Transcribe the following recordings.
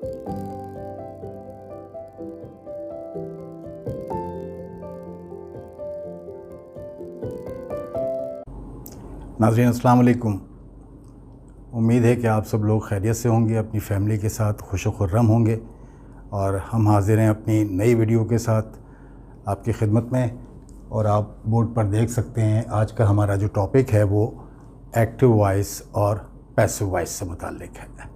नाज़रीन अस्सलाम वालेकुम। उम्मीद है कि आप सब लोग खैरियत से होंगे, अपनी फैमिली के साथ खुश खुर्रम होंगे। और हम हाज़िर हैं अपनी नई वीडियो के साथ आपकी खिदमत में। और आप बोर्ड पर देख सकते हैं आज का हमारा जो टॉपिक है वो एक्टिव वॉइस और पैसिव वॉइस से मुताल्लिक़ है।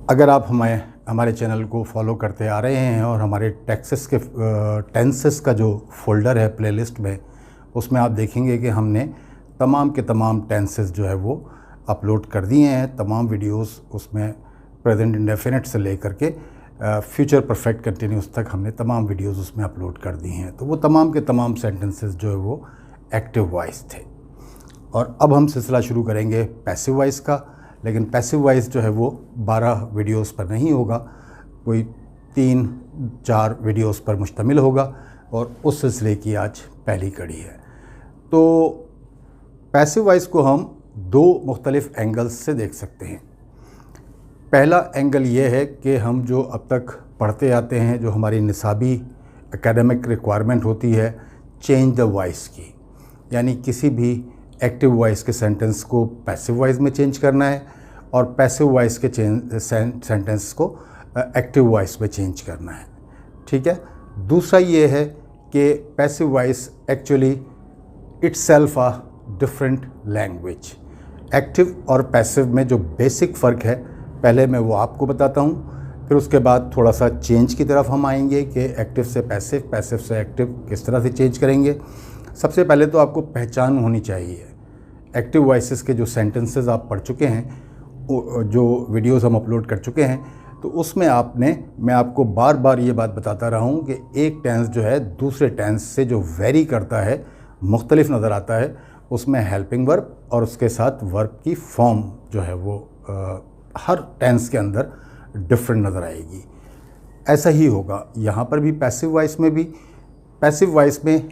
अगर आप हमारे चैनल को फॉलो करते आ रहे हैं और हमारे टेंसेस का जो फ़ोल्डर है प्लेलिस्ट में, उसमें आप देखेंगे कि हमने तमाम के तमाम टेंसेस जो है वो अपलोड कर दिए हैं। तमाम वीडियोस उसमें प्रेजेंट इंडेफिनिट से लेकर के फ्यूचर परफेक्ट कंटिन्यूस तक हमने तमाम वीडियोस उसमें अपलोड कर दी हैं। तो वो तमाम के तमाम सेंटेंसेस जो है वो एक्टिव वॉइस थे। और अब हम सिलसिला शुरू करेंगे पैसिव वॉइस का। लेकिन पैसिव वॉइस जो है वो 12 वीडियोस पर नहीं होगा, कोई 3-4 वीडियोस पर मुश्तमिल होगा और उस सिलसिले की आज पहली कड़ी है। तो पैसिव वॉइस को हम 2 मुख्तलिफ़ एंगल्स से देख सकते हैं। पहला एंगल ये है कि हम जो अब तक पढ़ते आते हैं, जो हमारी निसाबी एकेडमिक रिक्वायरमेंट होती है चेंज द वॉइस की, यानी किसी भी एक्टिव वॉइस के सेंटेंस को पैसिव वॉइस में चेंज करना है और पैसिव वॉइस के सेंटेंस को एक्टिव वॉइस में चेंज करना है। ठीक है। दूसरा ये है कि passive voice actually itself a different language. Active और पैसिव में जो बेसिक फ़र्क है पहले मैं वो आपको बताता हूँ, फिर उसके बाद थोड़ा सा चेंज की तरफ हम आएंगे कि एक्टिव से पैसिव, पैसिव से एक्टिव किस तरह से चेंज करेंगे। सबसे पहले तो आपको पहचान होनी चाहिए। एक्टिव वॉइसेस के जो सेंटेंसेस आप पढ़ चुके हैं, जो वीडियोस हम अपलोड कर चुके हैं, तो उसमें मैं आपको बार बार ये बात बताता रहा हूँ कि एक टेंस जो है दूसरे टेंस से जो वेरी करता है, मुख्तलिफ नज़र आता है, उसमें हेल्पिंग वर्ब और उसके साथ वर्ब की फॉर्म जो है वो हर टेंस के अंदर डिफरेंट नज़र आएगी। ऐसा ही होगा यहाँ पर भी पैसिव वॉइस में भी। पैसिव वॉइस में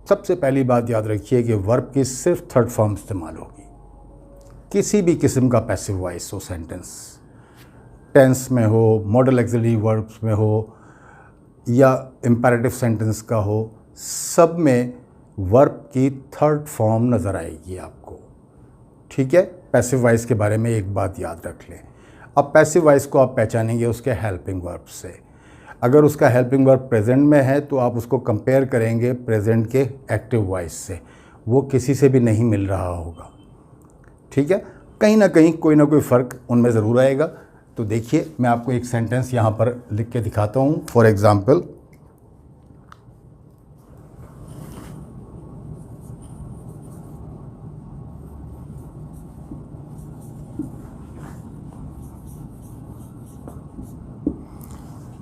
सबसे पहली बात याद रखिए कि वर्ब की सिर्फ थर्ड फॉर्म इस्तेमाल होगी। किसी भी किस्म का पैसिव वॉइस हो, टेंस में हो, मॉडल ऑक्सिलरी वर्ब्स में हो या इम्पेरेटिव सेंटेंस का हो, सब में वर्ब की थर्ड फॉर्म नज़र आएगी आपको। ठीक है। पैसिव वॉइस के बारे में एक बात याद रख लें। अब पैसिव वॉइस को आप पहचानेंगे उसके हेल्पिंग वर्ब से। अगर उसका हेल्पिंग वर्ब प्रेजेंट में है तो आप उसको कंपेयर करेंगे प्रेजेंट के एक्टिव वॉइस से, वो किसी से भी नहीं मिल रहा होगा। ठीक है। कहीं ना कहीं कोई ना कोई फ़र्क उनमें ज़रूर आएगा। तो देखिए, मैं आपको एक सेंटेंस यहाँ पर लिख के दिखाता हूँ। For example,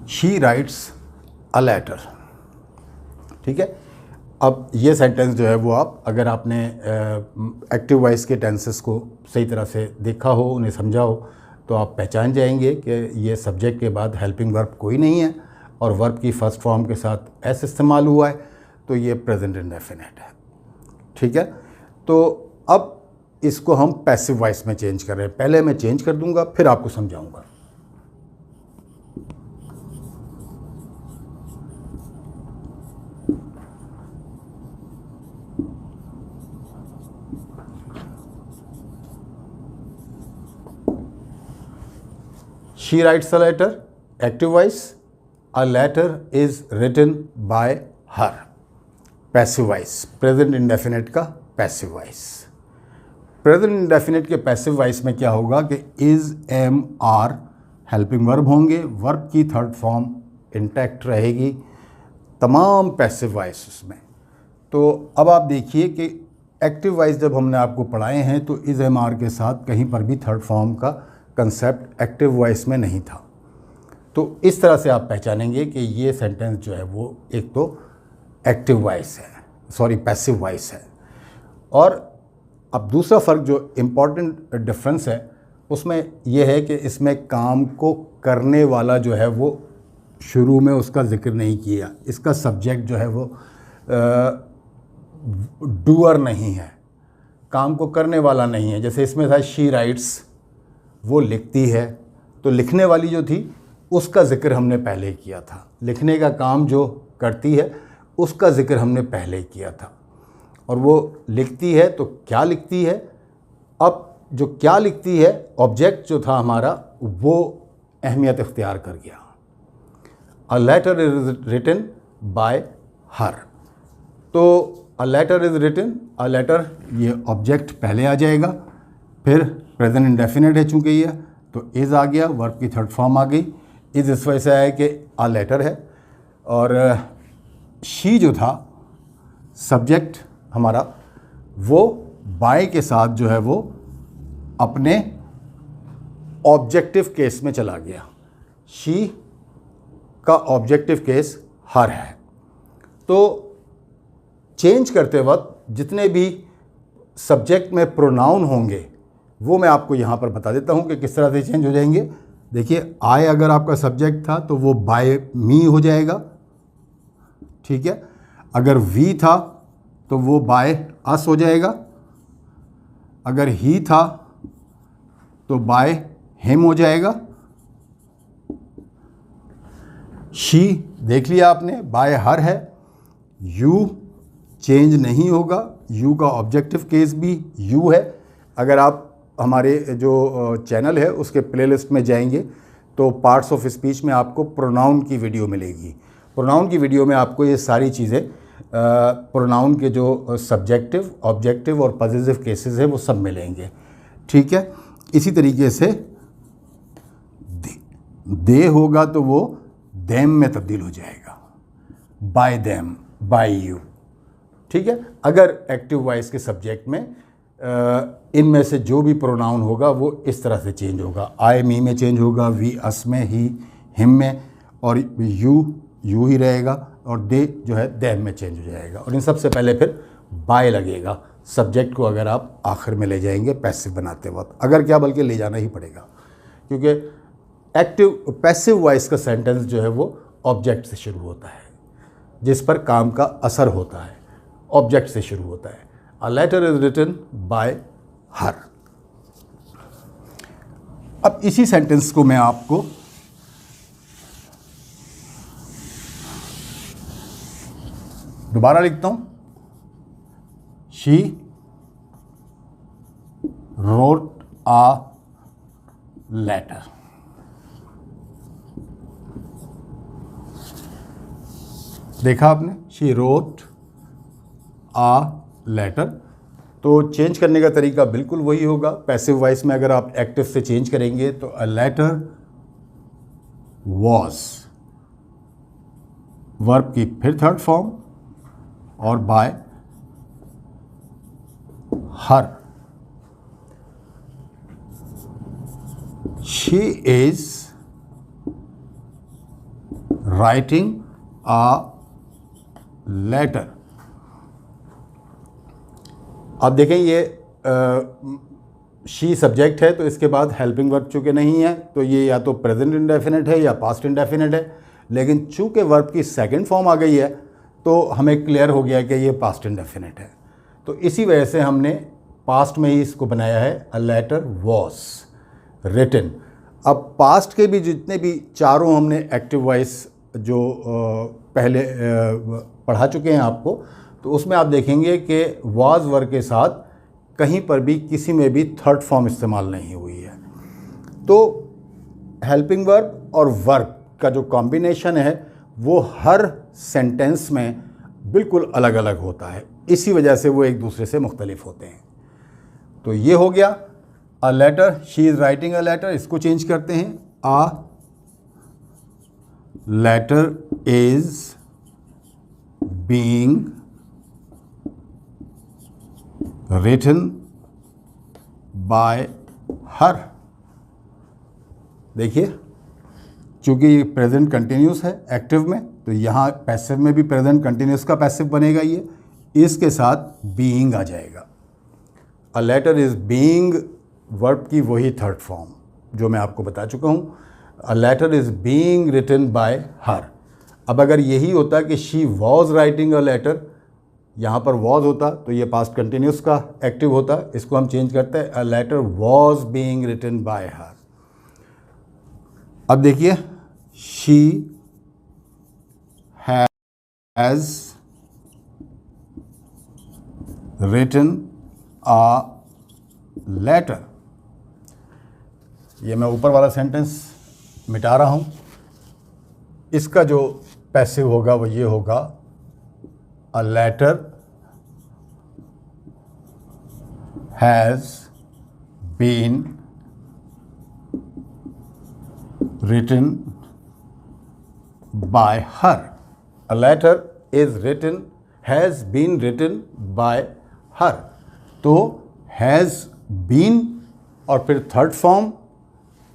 she writes a letter. ठीक है। अब ये सेंटेंस जो है वो आप, अगर आपने एक्टिव वॉइस के टेंसेस को सही तरह से देखा हो, उन्हें समझा हो, तो आप पहचान जाएंगे कि ये सब्जेक्ट के बाद हेल्पिंग वर्ब कोई नहीं है और वर्ब की फर्स्ट फॉर्म के साथ एस इस्तेमाल हुआ है, तो ये प्रेजेंट इंडेफिनिट है। ठीक है। तो अब इसको हम पैसिव वॉइस में चेंज कर रहे हैं। पहले मैं चेंज कर दूंगा, फिर आपको समझाऊंगा। She writes a letter, active voice. A letter is written by her. Passive voice, present indefinite का passive voice. Present indefinite के passive voice में क्या होगा कि is, am, are helping verb होंगे, verb की थर्ड फॉर्म इंटैक्ट रहेगी, तमाम passive voice उसमें। तो अब आप देखिए कि एक्टिव वॉइस जब हमने आपको पढ़ाए हैं तो is, am, are के साथ कहीं पर भी थर्ड फॉर्म का कंसेप्ट एक्टिव वॉइस में नहीं था। तो इस तरह से आप पहचानेंगे कि ये सेंटेंस जो है वो एक तो एक्टिव वॉइस है, पैसिव वॉइस है। और अब दूसरा फ़र्क जो इम्पॉर्टेंट डिफरेंस है उसमें यह है कि इसमें काम को करने वाला जो है वो शुरू में उसका जिक्र नहीं किया। इसका सब्जेक्ट जो है वो डूअर नहीं है, काम को करने वाला नहीं है। जैसे इसमें था शी राइट्स, वो लिखती है, तो लिखने वाली जो थी उसका ज़िक्र हमने पहले किया था, लिखने का काम जो करती है उसका ज़िक्र हमने पहले किया था। और वो लिखती है तो क्या लिखती है, अब जो क्या लिखती है ऑब्जेक्ट जो था हमारा वो अहमियत इख्तियार कर गया। A letter is written by her, तो a letter is written, a letter ये ऑब्जेक्ट पहले आ जाएगा, फिर प्रेजेंट इंडेफिनिट है चूँकि ये, तो इज़ आ गया, वर्ब की थर्ड फॉर्म आ गई। इज़ इस वजह से आया कि अ लेटर है, और शी जो था सब्जेक्ट हमारा वो बाय के साथ जो है वो अपने ऑब्जेक्टिव केस में चला गया। शी का ऑब्जेक्टिव केस हर है। तो चेंज करते वक्त जितने भी सब्जेक्ट में प्रोनाउन होंगे वो मैं आपको यहाँ पर बता देता हूँ कि किस तरह से चेंज हो जाएंगे। देखिए, आई अगर आपका सब्जेक्ट था तो वो बाय मी हो जाएगा, ठीक है। अगर वी था तो वो बाय अस हो जाएगा, अगर ही था तो बाय हिम हो जाएगा। शी देख लिया आपने, बाय हर है। यू चेंज नहीं होगा, यू का ऑब्जेक्टिव केस भी यू है। अगर आप हमारे जो चैनल है उसके प्लेलिस्ट में जाएंगे तो पार्ट्स ऑफ स्पीच में आपको प्रोनाउन की वीडियो मिलेगी। प्रोनाउन की वीडियो में आपको ये सारी चीज़ें प्रोनाउन के जो सब्जेक्टिव, ऑब्जेक्टिव और पॉजिटिव केसेस है वो सब मिलेंगे, ठीक है। इसी तरीके से दे होगा तो वो देम में तब्दील हो जाएगा, बाय देम, बाय यू, ठीक है। अगर एक्टिव वॉइस के सब्जेक्ट में इनमें से जो भी प्रोनाउन होगा वो इस तरह से चेंज होगा। आई मी में चेंज होगा, वी अस में, ही हिम में, और यू ही रहेगा, और दे जो है देम में चेंज हो जाएगा। और इन सबसे पहले फिर बाय लगेगा सब्जेक्ट को, अगर आप आखिर में ले जाएंगे पैसिव बनाते वक्त, अगर क्या बल्कि ले जाना ही पड़ेगा, क्योंकि एक्टिव पैसिव वॉइस का सेंटेंस जो है वो ऑब्जेक्ट से शुरू होता है, जिस पर काम का असर होता है ऑब्जेक्ट से शुरू होता है। A letter is written by her. अब इसी सेंटेंस को मैं आपको दोबारा लिखता हूं। She wrote a letter. देखा आपने, शी रोट आ लेटर। तो चेंज करने का तरीका बिल्कुल वही होगा। पैसिव वॉइस में अगर आप एक्टिव से चेंज करेंगे तो अ लेटर वॉज, वर्ब की फिर थर्ड फॉर्म, और by her. She is writing a letter. आप देखें ये शी सब्जेक्ट है, तो इसके बाद हेल्पिंग वर्ब चूँकि नहीं है तो ये या तो प्रेजेंट इंडेफिनिट है या पास्ट इंडेफिनिट है, लेकिन चूँकि वर्ब की सेकंड फॉर्म आ गई है तो हमें क्लियर हो गया कि ये पास्ट इंडेफिनिट है। तो इसी वजह से हमने पास्ट में ही इसको बनाया है, अ लेटर वॉज रिटन। अब पास्ट के भी जितने भी चारों हमने एक्टिव वॉइस जो पहले पढ़ा चुके हैं आपको, तो उसमें आप देखेंगे कि वाज वर्ब के साथ कहीं पर भी किसी में भी थर्ड फॉर्म इस्तेमाल नहीं हुई है। तो हेल्पिंग वर्ब और वर्ब का जो कॉम्बिनेशन है वो हर सेंटेंस में बिल्कुल अलग अलग होता है, इसी वजह से वो एक दूसरे से मुख्तलिफ होते हैं। तो ये हो गया a letter, she is writing a letter. इसको चेंज करते हैं, a letter is being written by her. देखिए, चूँकि प्रेजेंट कंटिन्यूस है एक्टिव में, तो यहाँ पैसिव में भी प्रेजेंट कंटिन्यूस का पैसिव बनेगा, ये इसके साथ बीइंग आ जाएगा। A letter is being verb की वही थर्ड फॉर्म जो मैं आपको बता चुका हूँ। A letter is being written by her. अब अगर यही होता कि she was writing a letter, यहाँ पर वॉज होता तो ये पास्ट कंटिन्यूस का एक्टिव होता। इसको हम चेंज करते हैं, a letter was being written by her. अब देखिए, she has written a letter. ये मैं ऊपर वाला सेंटेंस मिटा रहा हूँ। इसका जो पैसिव होगा वो ये होगा, a letter has been written by her. A letter is written, has been written by her. तो हैज़ बीन और फिर थर्ड फॉर्म,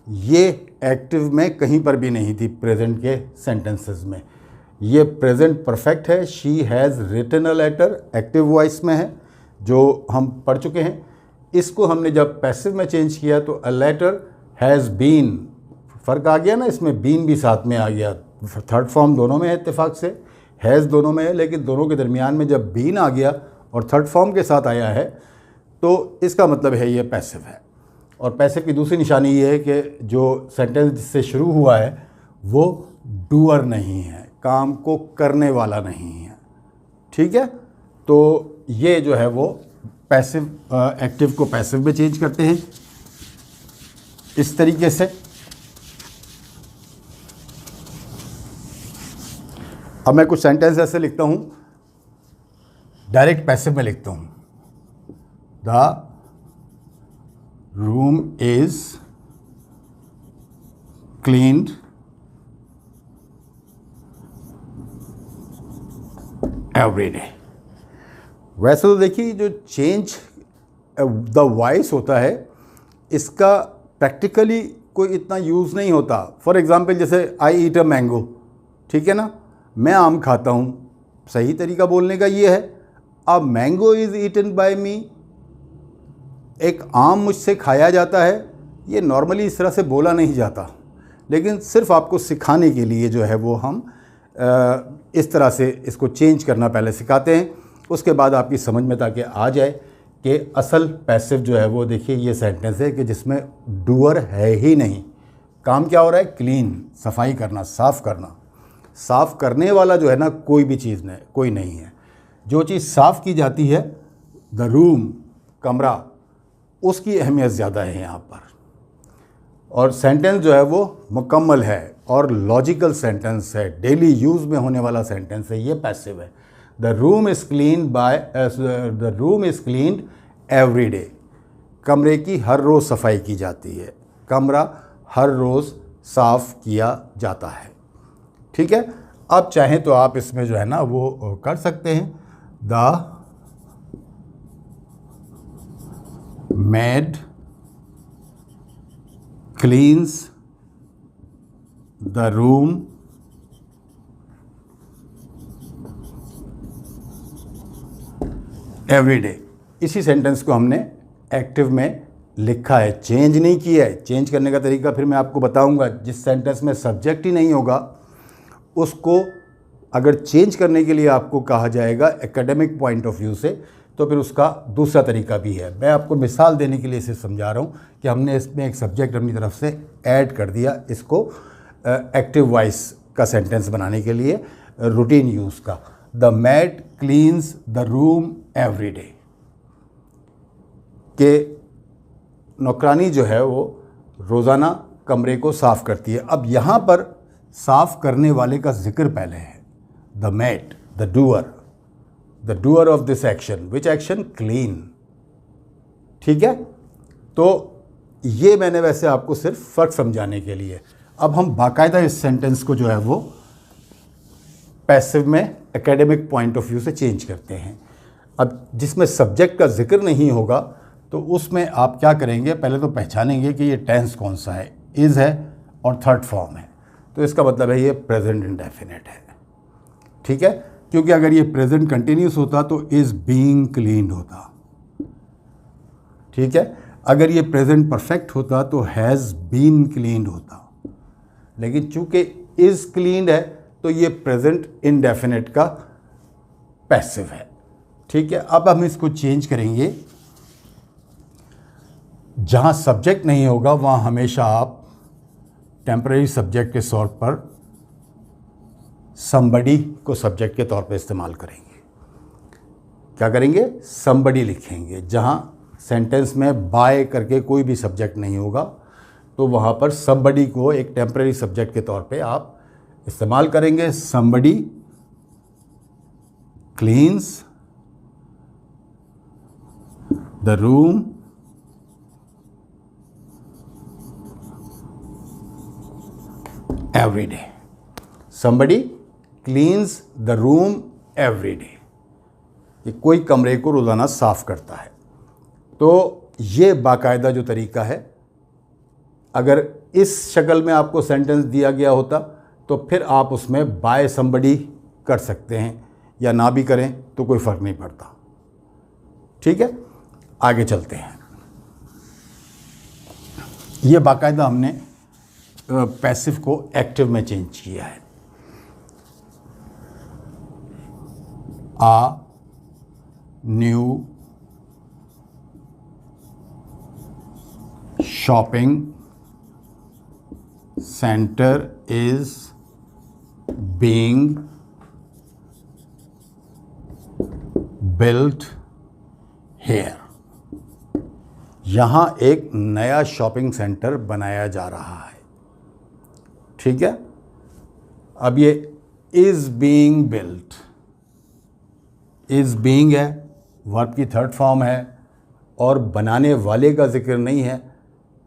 ये एक्टिव में कहीं पर भी नहीं थी प्रेजेंट के सेंटेंसेस में। ये प्रेजेंट परफेक्ट है, she has written a letter, active voice में है जो हम पढ़ चुके हैं। इसको हमने जब पैसिव में चेंज किया तो अ लेटर हैज़ बीन, फ़र्क आ गया ना, इसमें बीन भी साथ में आ गया। थर्ड फॉर्म दोनों में है इत्तेफाक से, हैज़ दोनों में है, लेकिन दोनों के दरमियान में जब बीन आ गया और थर्ड फॉर्म के साथ आया है तो इसका मतलब है ये पैसिव है। और पैसिव की दूसरी निशानी ये है कि जो सेंटेंस जिससे शुरू हुआ है वो डूअर नहीं है, काम को करने वाला नहीं है। ठीक है, तो ये जो है वो पैसिव, एक्टिव को पैसिव में चेंज करते हैं इस तरीके से। अब मैं कुछ सेंटेंस ऐसे लिखता हूँ, डायरेक्ट पैसिव में लिखता हूँ, the room is cleaned every day. वैसे तो देखिए, जो चेंज द वॉइस होता है इसका प्रैक्टिकली कोई इतना यूज़ नहीं होता। फॉर एग्ज़ाम्पल जैसे आई ईट अ मैंगो, ठीक है ना, मैं आम खाता हूँ, सही तरीका बोलने का ये है, a mango is eaten by me, एक आम मुझसे खाया जाता है। ये नॉर्मली इस तरह से बोला नहीं जाता, लेकिन सिर्फ आपको सिखाने के लिए जो है वो हम इस तरह से इसको चेंज करना पहले सिखाते हैं, उसके बाद आपकी समझ में ताकि आ जाए कि असल पैसिव जो है वो, देखिए ये सेंटेंस है कि जिसमें डूअर है ही नहीं। काम क्या हो रहा है? क्लीन, सफाई करना, साफ़ करना। साफ़ करने वाला जो है ना, कोई भी चीज़ नहीं, कोई नहीं है। जो चीज़ साफ़ की जाती है, द रूम, कमरा, उसकी अहमियत ज़्यादा है यहाँ पर। और सेंटेंस जो है वो मुकम्मल है और लॉजिकल सेंटेंस है, डेली यूज़ में होने वाला सेंटेंस है, ये पैसिव है। The room is clean bye, the room is cleaned every day. कमरे की हर रोज़ सफाई की जाती है, कमरा हर रोज़ साफ़ किया जाता है। ठीक है, अब चाहें तो आप इसमें जो है ना वो कर सकते हैं, the made cleans the room every day. इसी सेंटेंस को हमने एक्टिव में लिखा है, चेंज नहीं किया है। चेंज करने का तरीका फिर मैं आपको बताऊंगा। जिस सेंटेंस में सब्जेक्ट ही नहीं होगा उसको अगर चेंज करने के लिए आपको कहा जाएगा एकेडमिक पॉइंट ऑफ व्यू से, तो फिर उसका दूसरा तरीका भी है। मैं आपको मिसाल देने के लिए इसे समझा रहा हूँ कि हमने इसमें एक सब्जेक्ट अपनी तरफ से ऐड कर दिया, इसको एक्टिव वॉइस का सेंटेंस बनाने के लिए, रूटीन यूज़ का। The mad cleans the room every day, कि नौकरानी जो है वो रोज़ाना कमरे को साफ़ करती है। अब यहाँ पर साफ़ करने वाले का जिक्र पहले है, the mad, the doer of this action, which action? Clean. ठीक है, तो ये मैंने वैसे आपको सिर्फ फ़र्क समझाने के लिए। अब हम बाकायदा इस सेंटेंस को जो है वो पैसिव में एकेडमिक पॉइंट ऑफ व्यू से चेंज करते हैं। अब जिसमें सब्जेक्ट का जिक्र नहीं होगा तो उसमें आप क्या करेंगे, पहले तो पहचानेंगे कि ये टेंस कौन सा है, इज़ है और थर्ड फॉर्म है, तो इसका मतलब है ये प्रेजेंट इंडेफिनिट है। ठीक है, क्योंकि अगर ये प्रेजेंट कंटिन्यूस होता तो इज़ बीइंग क्लीन्ड होता। ठीक है, अगर ये प्रेजेंट परफेक्ट होता तो हैज़ बीन क्लीन्ड होता, लेकिन चूंकि इज़ क्लीन्ड है तो ये प्रेजेंट इंडेफिनिट का पैसिव है। ठीक है, अब हम इसको चेंज करेंगे। जहाँ सब्जेक्ट नहीं होगा वहाँ हमेशा आप टेम्परेरी सब्जेक्ट के तौर पर somebody को सब्जेक्ट के तौर पर इस्तेमाल करेंगे। क्या करेंगे? somebody लिखेंगे। जहाँ सेंटेंस में बाय करके कोई भी सब्जेक्ट नहीं होगा तो वहाँ पर somebody को एक टेम्परेरी सब्जेक्ट के तौर पे आप इस्तेमाल करेंगे। somebody cleans the room every day. somebody cleans the room every day. ये कोई कमरे को रोज़ाना साफ करता है। तो ये बाकायदा जो तरीका है, अगर इस शक्ल में आपको सेंटेंस दिया गया होता तो फिर आप उसमें बाय somebody कर सकते हैं या ना भी करें तो कोई फ़र्क नहीं पड़ता। ठीक है, आगे चलते हैं। ये बाकायदा हमने पैसिव को एक्टिव में चेंज किया है। A new shopping centre is being built here. यहाँ एक नया शॉपिंग सेंटर बनाया जा रहा है। ठीक है, अब ये is being built, is being है, वर्ब की थर्ड फॉर्म है और बनाने वाले का जिक्र नहीं है,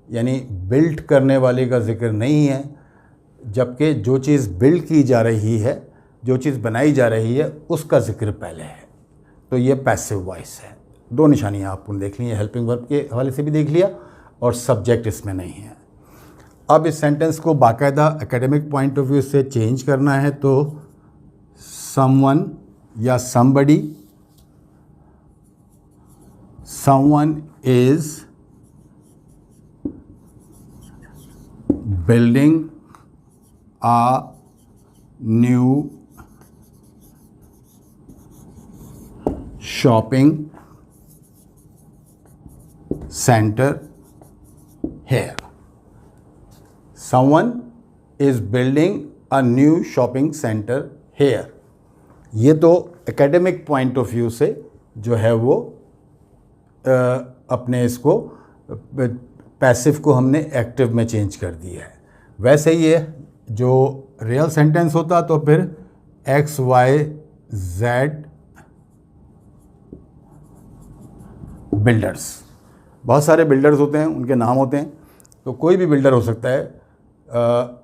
यानी बिल्ट करने वाले का जिक्र नहीं है, जबकि जो चीज़ बिल्ड की जा रही है, जो चीज़ बनाई जा रही है, उसका जिक्र पहले है। तो ये पैसिव वॉइस है। दो निशानियाँ आपने देख ली हैं, हेल्पिंग वर्ब के हवाले से भी देख लिया और सब्जेक्ट इसमें नहीं है। अब इस सेंटेंस को बाकायदा एकेडमिक पॉइंट ऑफ व्यू से चेंज करना है तो समवन या somebody, someone is building a new shopping center here. Someone is building a new shopping center here. ये तो एकेडमिक पॉइंट ऑफ व्यू से जो है वो अपने इसको पैसिव को हमने एक्टिव में चेंज कर दिया है। वैसे ये जो रियल सेंटेंस होता तो फिर एक्स वाई जेड बिल्डर्स, बहुत सारे बिल्डर्स होते हैं, उनके नाम होते हैं, तो कोई भी बिल्डर हो सकता है।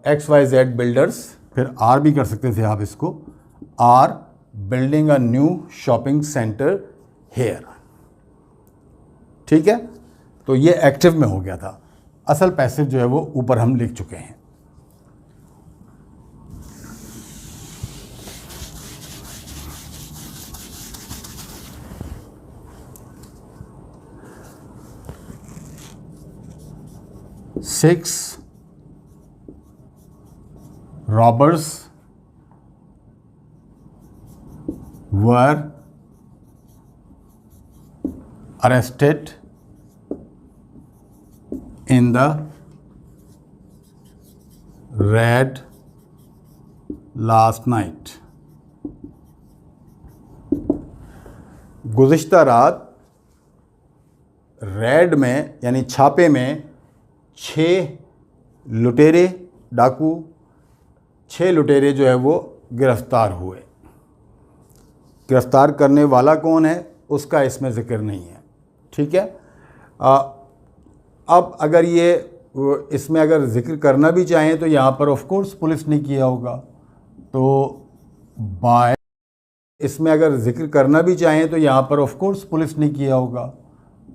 एक्स वाई जेड बिल्डर्स, फिर आर भी कर सकते थे आप इसको, are building a new shopping centre here. ठीक है, तो ये एक्टिव में हो गया था। असल पैसिव जो है वो ऊपर हम लिख चुके हैं। Six robbers were arrested in the raid last night. गुज़िश्ता रात रेड में यानी छापे में 6 लुटेरे डाकू 6 लुटेरे जो है वो गिरफ्तार हुए। गिरफ्तार करने वाला कौन है उसका इसमें ज़िक्र नहीं है। ठीक है, अब अगर ये इसमें अगर ज़िक्र करना भी चाहें तो यहाँ पर ऑफ कोर्स पुलिस ने किया होगा, तो बाय इसमें अगर ज़िक्र करना भी चाहें तो यहाँ पर ऑफ कोर्स पुलिस ने किया होगा,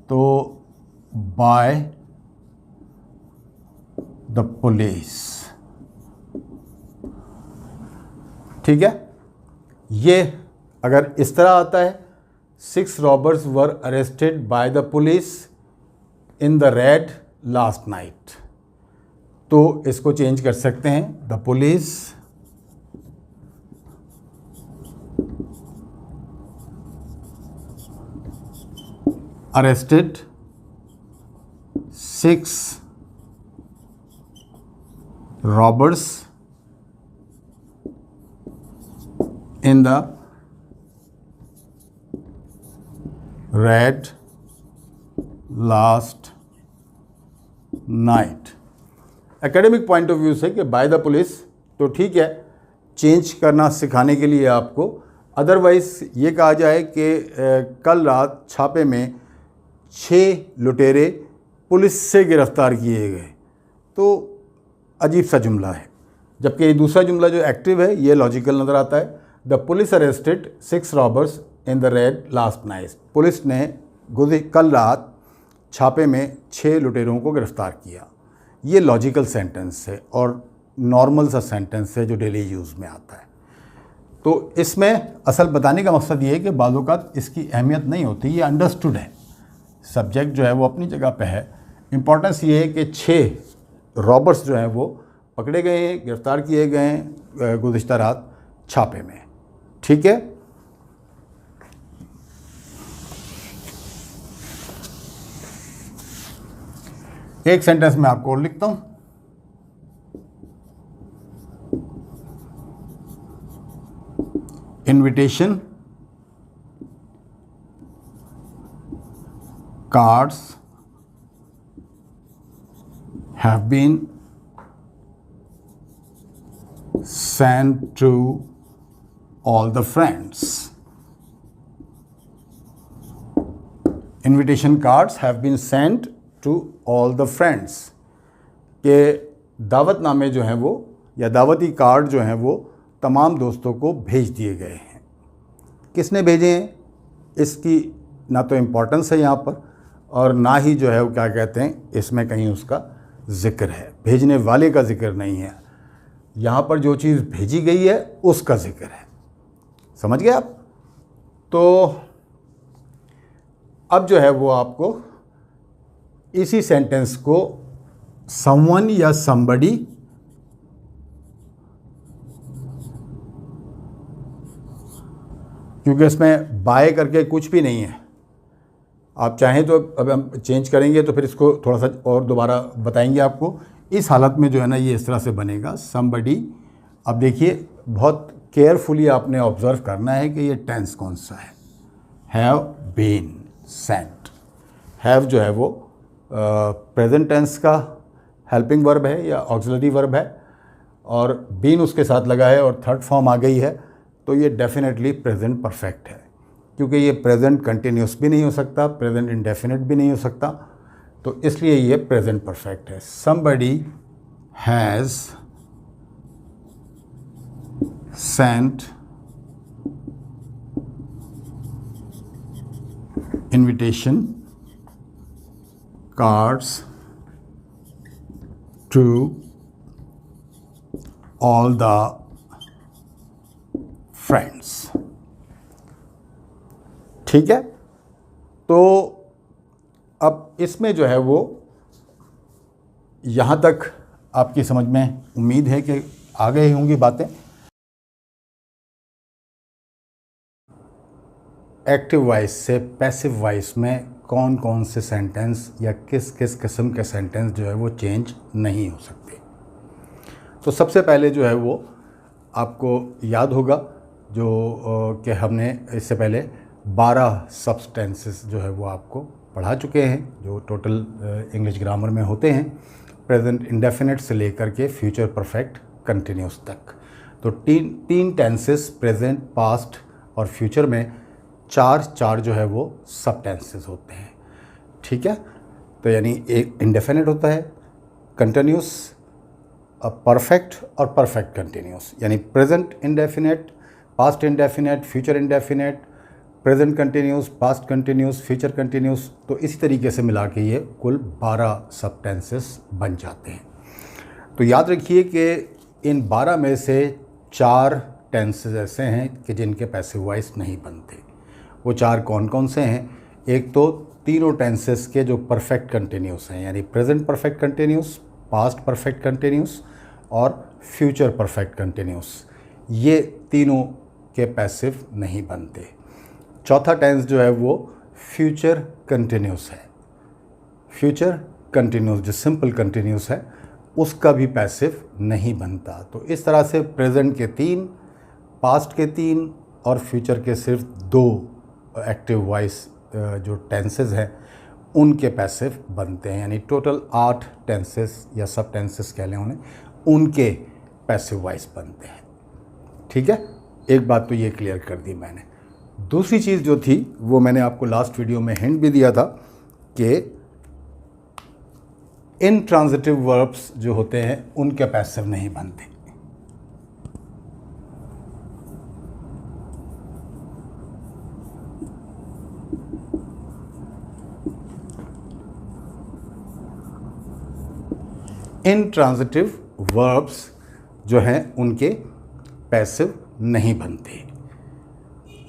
तो बाय द पुलिस। ठीक है, ये अगर इस तरह आता है 6 robbers were arrested by the police in the red last night, तो इसको चेंज कर सकते हैं, the police arrested 6 robbers in the raid last night। Academic point of view से कि बाय द पुलिस तो ठीक है, चेंज करना सिखाने के लिए आपको, अदरवाइज ये कहा जाए कि कल रात छापे में 6 लुटेरे पुलिस से गिरफ्तार किए गए, तो अजीब सा जुमला है। जबकि दूसरा जुमला जो एक्टिव है ये लॉजिकल नज़र आता है। The police arrested 6 robbers in the red last night. Police ने कल रात छापे में 6 लुटेरों को गिरफ्तार किया। ये लॉजिकल सेंटेंस है और नॉर्मल सा सेंटेंस है जो डेली यूज़ में आता है। तो इसमें असल बताने का मकसद ये है कि बाज़ औक़ात इसकी अहमियत नहीं होती, ये अंडरस्टूड है। सब्जेक्ट जो है वो अपनी जगह पे है। इम्पॉर्टेंस ये है कि 6 रॉबर्स जो हैं वो पकड़े गए हैं, गिरफ्तार किए गए हैं गुज़िश्ता रात छापे में। ठीक है, एक सेंटेंस में आपको और लिखता हूं। Invitation cards have been sent to all the friends। Invitation cards have been sent to all the friends। के दावतनामे जो हैं वो या दावती कार्ड जो हैं वो तमाम दोस्तों को भेज दिए गए हैं। किसने भेजे हैं इसकी ना तो इम्पोर्टेंस है यहाँ पर, और ना ही जो है वो क्या कहते हैं इसमें कहीं उसका ज़िक्र है। भेजने वाले का ज़िक्र नहीं है यहाँ पर, जो चीज़ भेजी गई है उसका ज़िक्र है। समझ गए आप? तो अब जो है वो आपको इसी सेंटेंस को समवन या समबडी क्योंकि इसमें बाय करके कुछ भी नहीं है, आप चाहें तो अब हम चेंज करेंगे तो फिर इसको थोड़ा सा और दोबारा बताएंगे आपको। इस हालत में जो है ना ये इस तरह से बनेगा समबडी। अब देखिए बहुत केयरफुली आपने ऑब्ज़र्व करना है कि ये टेंस कौन सा है। हैव बीन सेंट, हैव जो है वो प्रेजेंट टेंस का हेल्पिंग वर्ब है या ऑक्सिलरी वर्ब है, और बीन उसके साथ लगा है और थर्ड फॉर्म आ गई है, तो ये डेफिनेटली प्रेजेंट परफेक्ट है। क्योंकि ये प्रेजेंट कंटिन्यूस भी नहीं हो सकता, प्रेजेंट इंडेफिनिट भी नहीं हो सकता, तो इसलिए ये प्रेजेंट परफेक्ट है। Somebody has sent invitation cards to all the friends. ठीक है, तो अब इसमें जो है वो यहाँ तक आपकी समझ में उम्मीद है कि आ गई होंगी बातें। एक्टिव वॉइस से पैसिव वॉइस में कौन कौन से सेंटेंस या किस किस किस्म के सेंटेंस जो है वो चेंज नहीं हो सकते। तो सबसे पहले जो है वो आपको याद होगा जो कि हमने इससे पहले 12 सब्सटेंसेस जो है वो आपको पढ़ा चुके हैं, जो टोटल इंग्लिश ग्रामर में होते हैं, प्रेजेंट इंडेफिनिट से लेकर के फ्यूचर परफेक्ट कंटिन्यूस तक। तो तीन टेंसेस प्रेजेंट, पास्ट और फ्यूचर में चार जो है वो सब टेंसेस होते हैं। ठीक है, तो यानी एक इंडेफिनिट होता है, कंटिन्यूस, परफेक्ट और परफेक्ट कंटिन्यूस, यानी present indefinite, past indefinite, future indefinite, present continuous, past continuous, future continuous. तो इसी तरीके से मिला के ये कुल 12 सब टेंसेस बन जाते हैं। तो याद रखिए कि इन 12 में से 4 टेंसेस ऐसे हैं कि जिनके पैसिव वॉइस नहीं बनते। वो 4 कौन कौन से हैं? एक तो तीनों टेंसेस के जो परफेक्ट कंटिन्यूस हैं, यानी present perfect continuous, past perfect continuous और फ्यूचर परफेक्ट कंटिन्यूस, ये तीनों के पैसिव नहीं बनते। चौथा टेंस जो है वो फ्यूचर कंटिन्यूस है। फ्यूचर कंटिन्यूस जो सिंपल कंटिन्यूस है उसका भी पैसिव नहीं बनता। तो इस तरह से प्रेजेंट के 3, पास्ट के 3 और फ्यूचर के सिर्फ 2 एक्टिव वॉइस जो टेंसेस हैं उनके पैसिव बनते हैं, यानी टोटल 8 टेंसेस या सब टेंसेस कह लें उन्हें, उनके पैसिव वॉइस बनते हैं। ठीक है, एक बात तो ये क्लियर कर दी मैंने। दूसरी चीज़ जो थी वो मैंने आपको लास्ट वीडियो में हिंट भी दिया था कि इनट्रांजिटिव वर्ब्स जो होते हैं उनके पैसिव नहीं बनते। इनट्रांजिटिव वर्ब्स जो हैं उनके पैसिव नहीं बनते।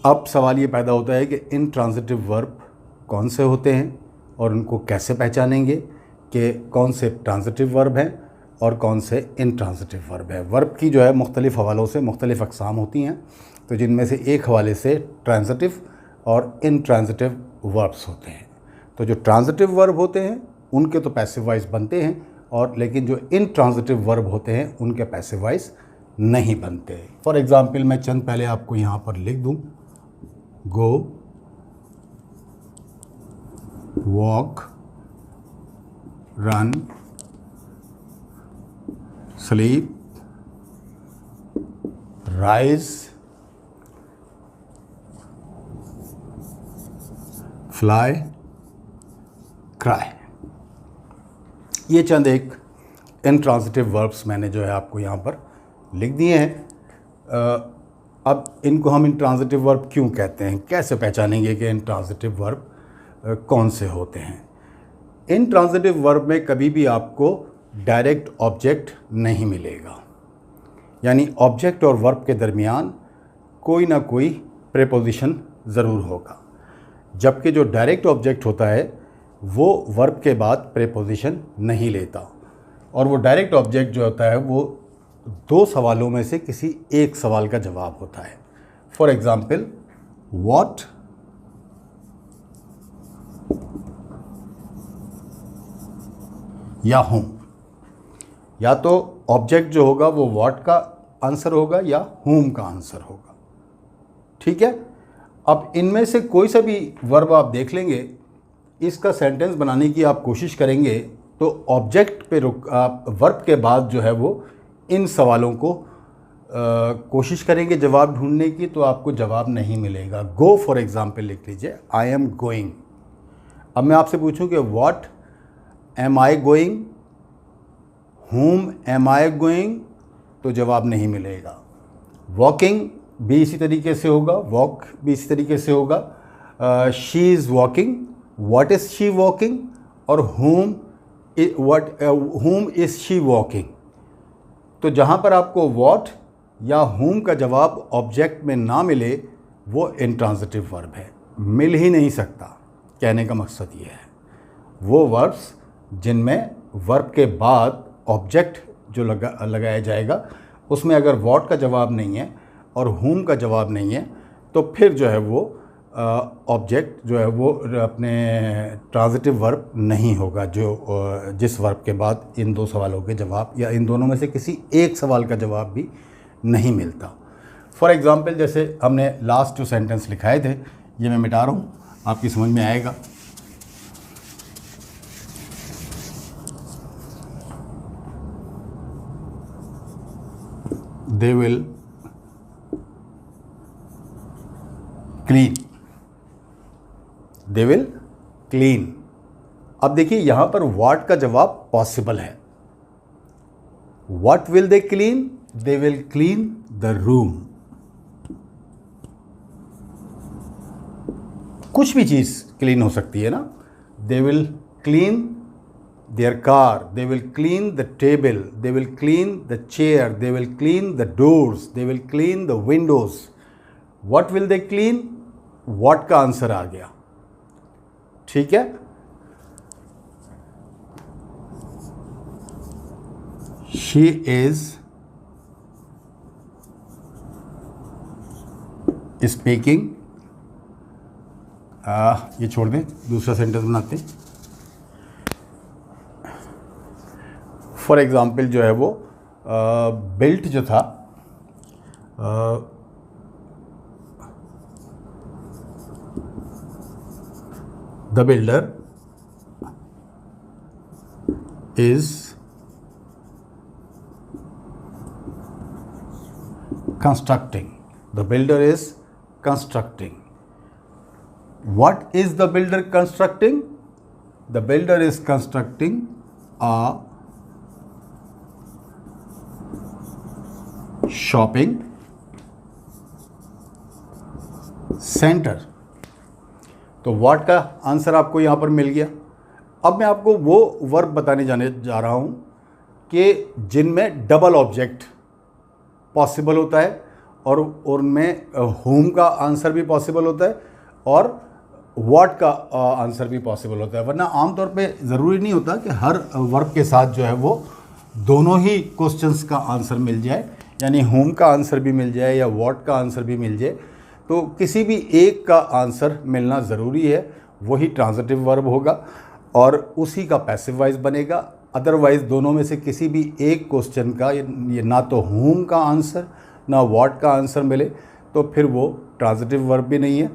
अब सवाल ये पैदा होता है कि इनट्रांजिटिव वर्ब कौन से होते हैं और उनको कैसे पहचानेंगे कि कौन से ट्रांजिटिव वर्ब हैं और कौन से इनट्रांजिटिव वर्ब है। वर्ब की जो है मुख्तलिफ़ हवालों से मुख्तलिफ़ अक़साम होती हैं, तो जिनमें से एक हवाले से ट्रांजिटिव और इनट्रांजिटिव वर्ब्स होते हैं। तो जो ट्रांजिटिव वर्ब होते हैं उनके तो पैसिव वॉइस बनते हैं, और लेकिन जो इनट्रांजिटिव वर्ब होते हैं उनके पैसिव वॉइस नहीं बनते। फॉर एग्ज़ाम्पल मैं चंद पहले आपको यहाँ पर लिख दूँ, go, walk, run, sleep, rise, fly, cry. ये चंद एक इनट्रांजिटिव वर्ब्स मैंने जो है आपको यहाँ पर लिख दिए हैं। अब इनको हम इनट्रांजिटिव वर्ब क्यों कहते हैं, कैसे पहचानेंगे कि इनट्रांजिटिव वर्ब कौन से होते हैं। इनट्रांजिटिव वर्ब में कभी भी आपको डायरेक्ट ऑब्जेक्ट नहीं मिलेगा, यानी ऑब्जेक्ट और वर्ब के दरमियान कोई ना कोई प्रेपोजिशन ज़रूर होगा, जबकि जो डायरेक्ट ऑब्जेक्ट होता है वो वर्ब के बाद प्रेपोजिशन नहीं लेता, और वो डायरेक्ट ऑब्जेक्ट जो होता है वो 2 सवालों में से किसी एक सवाल का जवाब होता है। फॉर एग्ज़ाम्पल, व्हाट, या हूँ। या तो ऑब्जेक्ट जो होगा वो व्हाट का आंसर होगा या whom का आंसर होगा। ठीक है, अब इनमें से कोई सा भी वर्ब आप देख लेंगे, इसका सेंटेंस बनाने की आप कोशिश करेंगे तो ऑब्जेक्ट पे आप वर्ब के बाद जो है वो इन सवालों को कोशिश करेंगे जवाब ढूंढने की, तो आपको जवाब नहीं मिलेगा। गो फॉर एग्ज़ाम्पल लिख लीजिए, आई एम गोइंग। अब मैं आपसे पूछूं कि what am I going, whom am I going, तो जवाब नहीं मिलेगा। वॉकिंग भी इसी तरीके से होगा, वॉक भी इसी तरीके से होगा। She is walking, what is she walking, और whom इज़ शी वॉकिंग। तो जहाँ पर आपको व्हाट या whom का जवाब ऑब्जेक्ट में ना मिले वो इनट्रांजिटिव वर्ब है, मिल ही नहीं सकता। कहने का मकसद ये है, वो वर्ब्स जिनमें वर्ब के बाद ऑब्जेक्ट जो लगाया जाएगा उसमें अगर व्हाट का जवाब नहीं है और whom का जवाब नहीं है, तो फिर जो है वो ऑब्जेक्ट जो है वो अपने ट्रांजिटिव वर्ब नहीं होगा, जो जिस वर्ब के बाद इन 2 सवालों के जवाब या इन दोनों में से किसी एक सवाल का जवाब भी नहीं मिलता। फॉर एग्ज़ाम्पल, जैसे हमने लास्ट जो सेंटेंस लिखाए थे, ये मैं मिटा रहा हूँ, आपकी समझ में आएगा। They will clean, they will clean। अब देखिए यहाँ पर what का जवाब पॉसिबल है। What will they clean? They will clean the room। कुछ भी चीज़ क्लीन हो सकती है ना। They will clean their car, they will clean the table, they will clean the chair, they will clean the doors, they will clean the windows। What will they clean? What का answer आ गया। ठीक है, she is speaking, ये छोड़ दें, दूसरा sentence बनाते हैं। फॉर एग्ज़ाम्पल जो है वो बिल्ट जो था, the builder is constructing. The builder is constructing. What is the builder constructing? The builder is constructing a shopping center. तो what का आंसर आपको यहाँ पर मिल गया। अब मैं आपको वो वर्ब बताने जाने जा रहा हूँ कि जिनमें डबल ऑब्जेक्ट पॉसिबल होता है और उनमें होम का आंसर भी पॉसिबल होता है और व्हाट का आंसर भी पॉसिबल होता है। वरना आमतौर पे ज़रूरी नहीं होता कि हर वर्ब के साथ जो है वो दोनों ही क्वेश्चंस का आंसर मिल जाए, यानी होम का आंसर भी मिल जाए या व्हाट का आंसर भी मिल जाए। तो किसी भी एक का आंसर मिलना ज़रूरी है, वही ट्रांजिटिव वर्ब होगा और उसी का पैसिव वॉइस बनेगा। अदरवाइज़ दोनों में से किसी भी एक क्वेश्चन का ये ना तो होम का आंसर ना व्हाट का आंसर मिले तो फिर वो ट्रांजिटिव वर्ब भी नहीं है,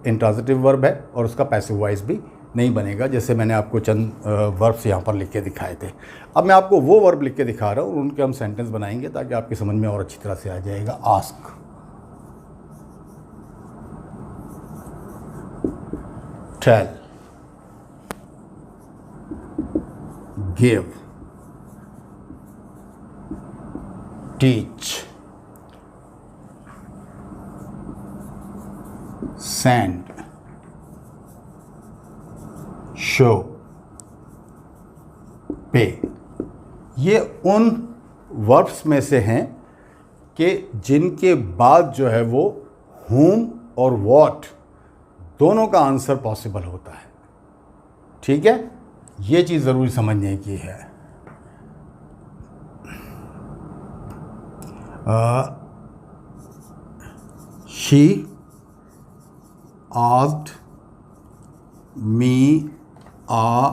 इंट्रांजिटिव वर्ब है और उसका पैसिव वॉइस भी नहीं बनेगा, जैसे मैंने आपको चंद वर्ब्स यहाँ पर लिख के दिखाए थे। अब मैं आपको वो वर्ब लिख के दिखा रहा हूँ, उनके हम सेंटेंस बनाएंगे ताकि आपकी समझ में और अच्छी तरह से आ जाएगा। Ask, tell, give, teach, send, show, pay। ये उन वर्ब्स में से हैं कि जिनके बाद जो है वो whom और what दोनों का आंसर पॉसिबल होता है। ठीक है, ये चीज़ ज़रूरी समझने की है। She asked me a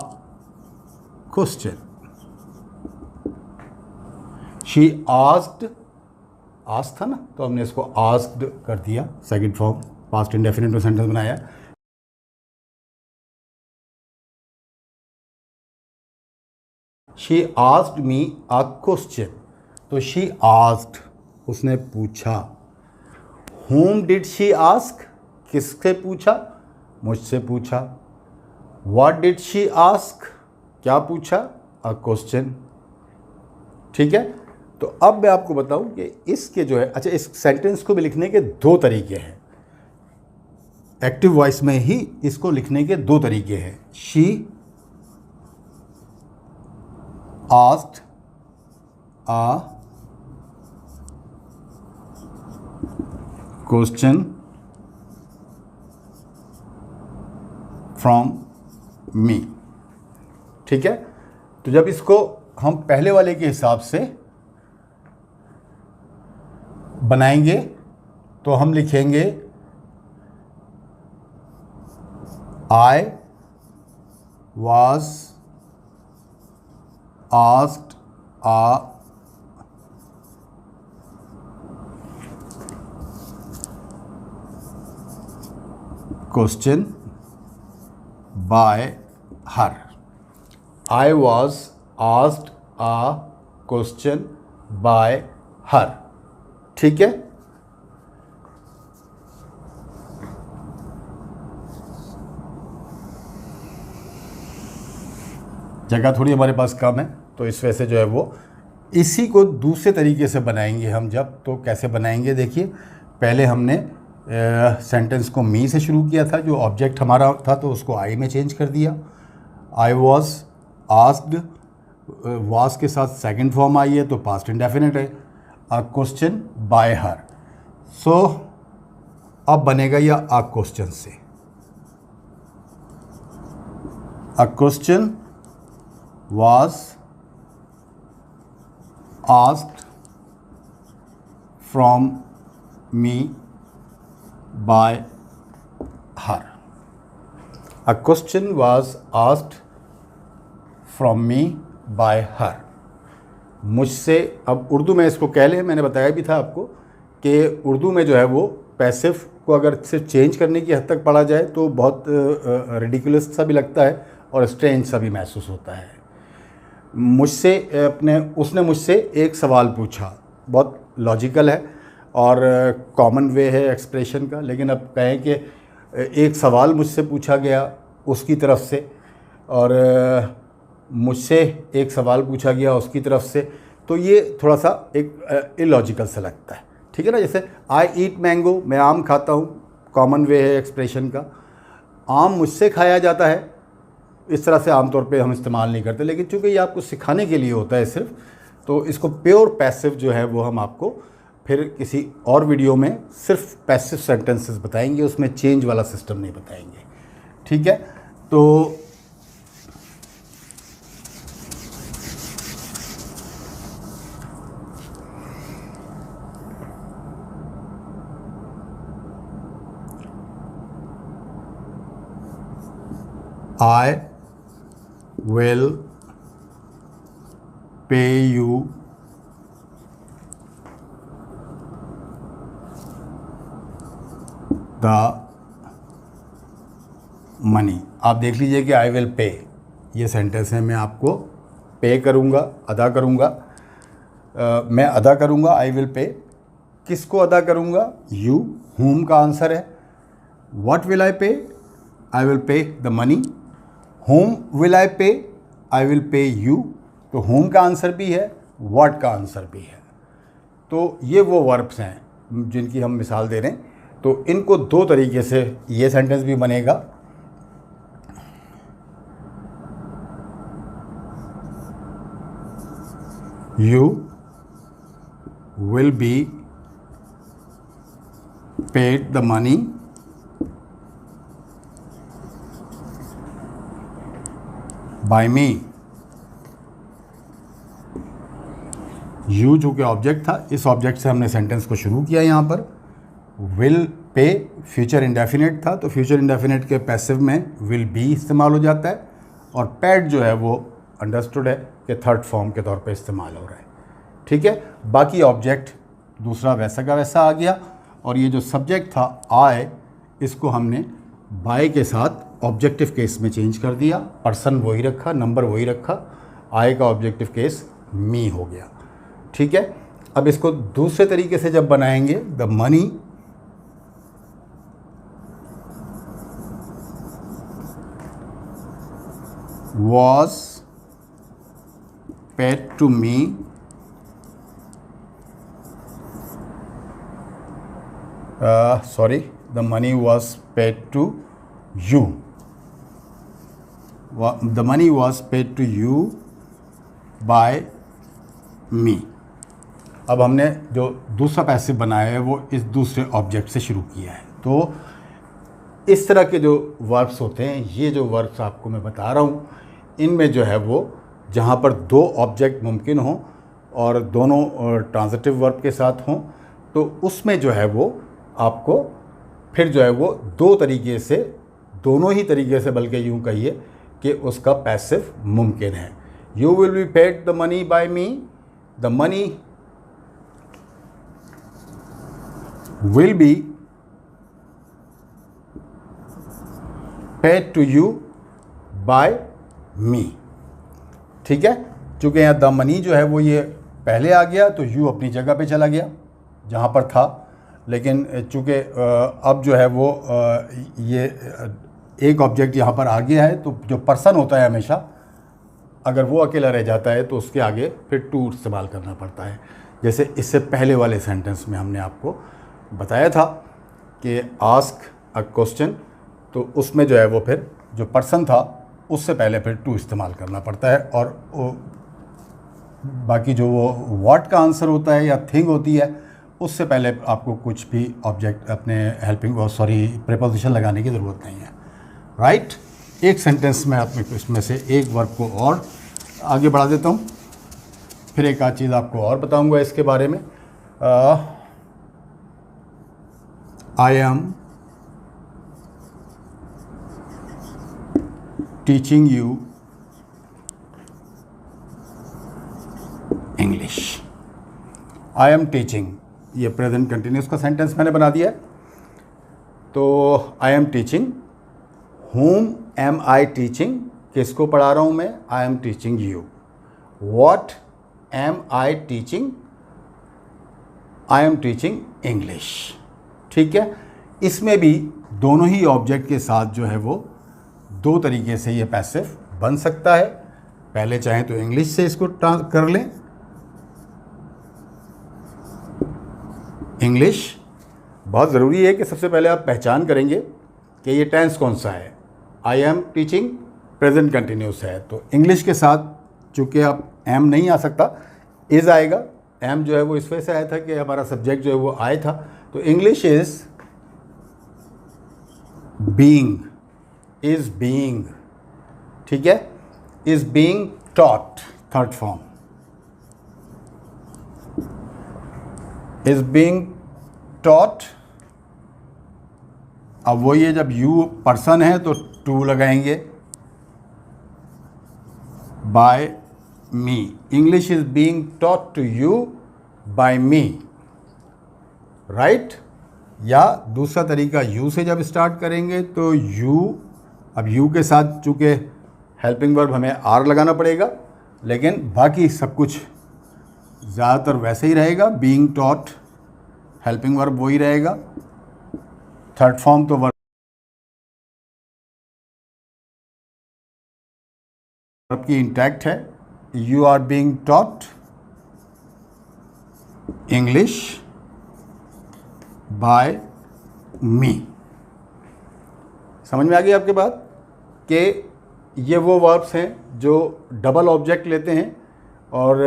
question. She asked, ask था ना, तो हमने इसको आस्क्ड कर दिया, सेकंड फॉर्म पास्ट इंडेफिनिट में सेंटेंस बनाया। She asked me a question, तो शी आस्क्ड, उसने पूछा। whom डिड शी आस्क, किससे पूछा, मुझसे पूछा। व्हाट डिड शी आस्क, क्या पूछा, अ क्वेश्चन। ठीक है, तो अब मैं आपको बताऊं कि इसके जो है, अच्छा इस सेंटेंस को भी लिखने के दो तरीके हैं, एक्टिव वॉइस में ही इसको लिखने के दो तरीके हैं। She asked a question from me। ठीक है, तो जब इसको हम पहले वाले के हिसाब से बनाएंगे तो हम लिखेंगे I was asked a question by her। I was asked a question by her। ठीक है, जगह थोड़ी हमारे पास कम है तो इस वजह से जो है वो इसी को दूसरे तरीके से बनाएंगे हम। जब तो कैसे बनाएंगे, देखिए पहले हमने सेंटेंस को मी से शुरू किया था, जो ऑब्जेक्ट हमारा था तो उसको आई में चेंज कर दिया। आई वॉज आस्क्ड, वाज के साथ सेकंड फॉर्म आई है तो पास्ट इंडेफिनिट है, अ क्वेश्चन बाय हर। सो अब बनेगा यह अ क्वेश्चन से, a question was asked from me by her। A question was asked from me by her। मुझसे, अब उर्दू में इसको कह लें, मैंने बताया भी था आपको कि उर्दू में जो है वो पैसिव को अगर सिर्फ चेंज करने की हद तक पढ़ा जाए तो बहुत रिडिकुलस सा भी लगता है और स्ट्रेंज सा भी महसूस होता है। मुझसे उसने मुझसे एक सवाल पूछा, बहुत लॉजिकल है और कॉमन वे है एक्सप्रेशन का, लेकिन अब कहें कि एक सवाल मुझसे पूछा गया उसकी तरफ से और मुझसे एक सवाल पूछा गया उसकी तरफ से, तो ये थोड़ा सा एक इलॉजिकल सा लगता है, ठीक है ना। जैसे आई ईट मैंगो, मैं आम खाता हूँ, कॉमन वे है एक्सप्रेशन का। आम मुझसे खाया जाता है, इस तरह से आमतौर पे हम इस्तेमाल नहीं करते, लेकिन चूंकि ये आपको सिखाने के लिए होता है सिर्फ, तो इसको प्योर पैसिव जो है वो हम आपको फिर किसी और वीडियो में सिर्फ पैसिव सेंटेंसेस बताएंगे, उसमें चेंज वाला सिस्टम नहीं बताएंगे, ठीक है। तो I will pay you the money। आप देख लीजिए कि आई विल पे, ये सेंटेंस है, मैं आपको पे करूँगा, अदा करूँगा। मैं अदा करूँगा, आई विल पे। किसको अदा करूँगा? यू, whom का आंसर है। What will I pay? I will pay the money। whom will I pay? I will pay you। तो whom का आंसर भी है, what का आंसर भी है। तो ये वो वर्ब्स हैं जिनकी हम मिसाल दे रहे हैं। तो इनको दो तरीके से ये सेंटेंस भी बनेगा। You will be paid the money by me। You जो कि ऑब्जेक्ट था, इस ऑब्जेक्ट से हमने सेंटेंस को शुरू किया। यहाँ पर विल पे फ्यूचर इंडेफिनिट था, तो फ्यूचर इंडेफिनिट के पैसिव में विल बी इस्तेमाल हो जाता है और पैड जो है वो अंडरस्टूड है कि थर्ड फॉर्म के तौर पे इस्तेमाल हो रहा है, ठीक है। बाकी ऑब्जेक्ट दूसरा वैसा का वैसा आ गया और ये जो सब्जेक्ट था आई, इसको हमने बाय के साथ ऑब्जेक्टिव केस में चेंज कर दिया। पर्सन वही रखा, नंबर वही रखा, आई का ऑब्जेक्टिव केस मी हो गया, ठीक है। अब इसको दूसरे तरीके से जब बनाएंगे, the money was paid to me the money was paid to you। The money was paid to you by me। अब हमने जो दूसरा पैसिव बनाया है वो इस दूसरे ऑब्जेक्ट से शुरू किया है। तो इस तरह के जो वर्ब्स होते हैं, ये जो वर्ब्स आपको मैं बता रहा हूँ, इनमें जो है वो जहाँ पर दो ऑब्जेक्ट मुमकिन हों और दोनों ट्रांजिटिव वर्ब के साथ हों, तो उसमें जो है वो आपको फिर जो है वो दो तरीके से, दोनों ही तरीके से, बल्कि यूँ कहिए कि उसका पैसिव मुमकिन है। You will be paid the money by me, the money will be paid to you by me, ठीक है। चूँकि यहाँ द मनी जो है वो ये पहले आ गया तो यू अपनी जगह पे चला गया जहाँ पर था, लेकिन चूँकि अब जो है वो ये एक ऑब्जेक्ट यहाँ पर आ गया है, तो जो पर्सन होता है हमेशा, अगर वो अकेला रह जाता है तो उसके आगे फिर टू इस्तेमाल करना पड़ता है। जैसे इससे पहले वाले सेंटेंस में हमने आपको बताया था कि आस्क अ क्वेश्चन, तो उसमें जो है वो फिर जो पर्सन था उससे पहले फिर टू इस्तेमाल करना पड़ता है, और बाकी जो वो व्हाट का आंसर होता है या थिंग होती है, उससे पहले आपको कुछ भी ऑब्जेक्ट अपने हेल्पिंग प्रीपोजिशन लगाने की ज़रूरत नहीं है, राइट। एक सेंटेंस में आप इसमें से एक वर्ब को और आगे बढ़ा देता हूँ, फिर एक आध चीज़ आपको और बताऊँगा इसके बारे में। I am teaching you English. I am teaching, ये प्रेजेंट कंटिन्यूस का सेंटेंस मैंने बना दिया है। तो I am teaching, whom am I teaching, किसको पढ़ा रहा हूँ मैं, I am teaching you. what am I teaching, I am teaching English. ठीक है, इसमें भी दोनों ही ऑब्जेक्ट के साथ जो है वो दो तरीके से ये पैसिव बन सकता है। पहले चाहें तो इंग्लिश से इसको कर लें, इंग्लिश। बहुत ज़रूरी है कि सबसे पहले आप पहचान करेंगे कि ये टेंस कौन सा है। I am teaching present continuous है, तो इंग्लिश के साथ चूँकि आप एम नहीं आ सकता, इज़ आएगा। एम जो है वो इस वजह से आया था कि हमारा सब्जेक्ट जो है वो आए था। तो English is being, is being, ठीक है, is being taught, third form, is being taught. अब वो ये जब यू पर्सन है तो टू लगाएंगे, by me, English is being taught to you by me, right. या दूसरा तरीका यू से जब स्टार्ट करेंगे तो यू, अब यू के साथ चूँकि हेल्पिंग वर्ब हमें आर लगाना पड़ेगा, लेकिन बाकी सब कुछ ज़्यादातर वैसे ही रहेगा। बीइंग टॉट हेल्पिंग वर्ब वही रहेगा, थर्ड फॉर्म तो वर्ब की इंटैक्ट है। You are being taught English by me. समझ में आ गई आपकी बात कि ये वो वर्ब्स हैं जो डबल ऑब्जेक्ट लेते हैं और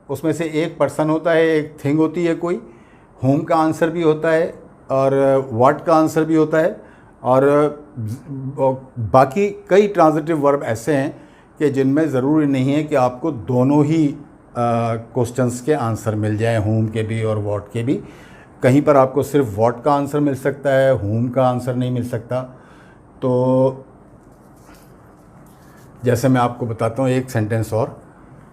उसमें से एक पर्सन होता है, एक थिंग होती है कोई, होम का आंसर भी होता है और व्हाट का आंसर भी होता है, और बाकी कई ट्रांजिटिव वर्ब ऐसे हैं कि जिनमें ज़रूरी नहीं है कि आपको दोनों ही क्वेश्चंस के आंसर मिल जाए, होम के भी और व्हाट के भी। कहीं पर आपको सिर्फ व्हाट का आंसर मिल सकता है, होम का आंसर नहीं मिल सकता। तो जैसे मैं आपको बताता हूँ एक सेंटेंस और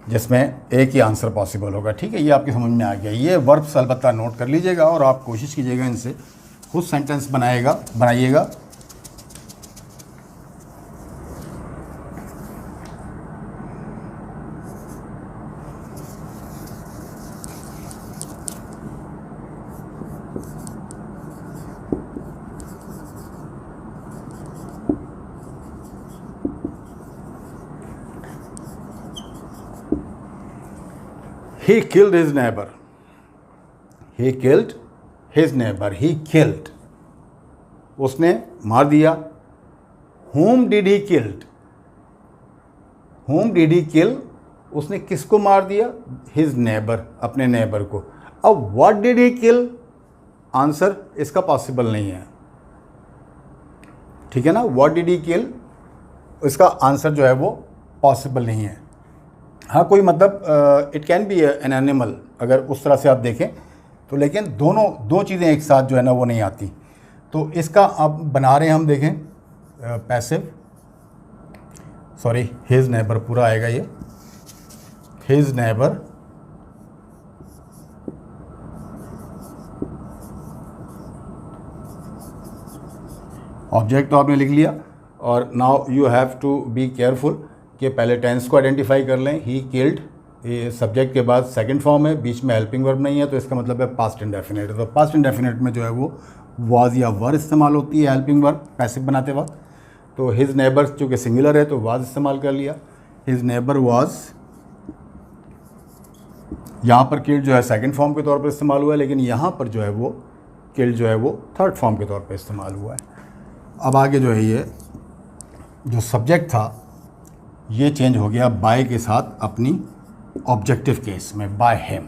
जिसमें एक ही आंसर पॉसिबल होगा, ठीक है। ये आपकी समझ में आ गया। ये वर्ब्स अलबत्ता नोट कर लीजिएगा और आप कोशिश कीजिएगा इनसे खुद सेंटेंस बनाइएगा। He killed his neighbor. He killed his neighbor. He killed. उसने मार दिया। Whom did he killed? Whom did he kill? उसने किसको मार दिया? His neighbor, अपने नेबर को। अब what did he kill? Answer इसका पॉसिबल नहीं है, ठीक है ना। what did he kill, इसका आंसर जो है वो पॉसिबल नहीं है। हाँ, कोई मतलब it can be an animal, अगर उस तरह से आप देखें तो, लेकिन दो चीज़ें एक साथ जो है ना वो नहीं आती। तो इसका अब बना रहे हैं हम, देखें पैसिव, सॉरी हिज नेबर पूरा आएगा ये, हिज नेबर ऑब्जेक्ट तो आपने लिख लिया। और now you have to be careful कि पहले टेंस को आइडेंटिफाई कर लें। ही किल्ड, ये सब्जेक्ट के बाद सेकंड फॉर्म है, बीच में हेल्पिंग वर्ब नहीं है, तो इसका मतलब है पास्ट इंडेफिनिट। तो पास्ट इंडेफिनिट में जो है वो वाज या वर इस्तेमाल होती है हेल्पिंग वर्ब पैसिव बनाते वक्त। तो हिज नेबर चूँकि सिंगुलर है तो वाज इस्तेमाल कर लिया, हिज नेबर वाज। यहाँ पर किल्ड जो है सेकंड फॉर्म के तौर पर इस्तेमाल हुआ है, लेकिन यहाँ पर जो है वो किल्ड जो है वो थर्ड फॉर्म के तौर पर इस्तेमाल हुआ है। अब आगे जो है ये जो सब्जेक्ट था ये चेंज हो गया बाय के साथ अपनी ऑब्जेक्टिव केस में, बाय हिम,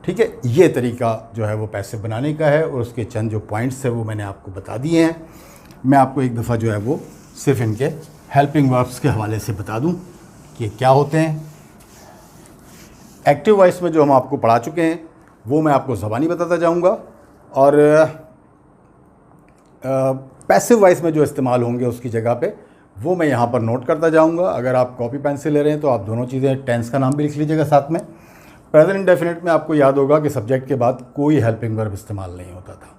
ठीक है। ये तरीका जो है वो पैसिव बनाने का है और उसके चंद जो पॉइंट्स है वो मैंने आपको बता दिए हैं। मैं आपको एक दफ़ा जो है वो सिर्फ इनके हेल्पिंग वर्ब्स के हवाले से बता दूं कि क्या होते हैं। एक्टिव वॉइस में जो हम आपको पढ़ा चुके हैं वो मैं आपको ज़बानी बताता जाऊंगा, और पैसिव वॉइस में जो इस्तेमाल होंगे उसकी जगह पे वो मैं यहाँ पर नोट करता जाऊँगा। अगर आप कॉपी पेन से ले रहे हैं तो आप दोनों चीज़ें, टेंस का नाम भी लिख लीजिएगा साथ में। प्रेजेंट इंडेफिनिट में आपको याद होगा कि सब्जेक्ट के बाद कोई हेल्पिंग वर्ब इस्तेमाल नहीं होता था,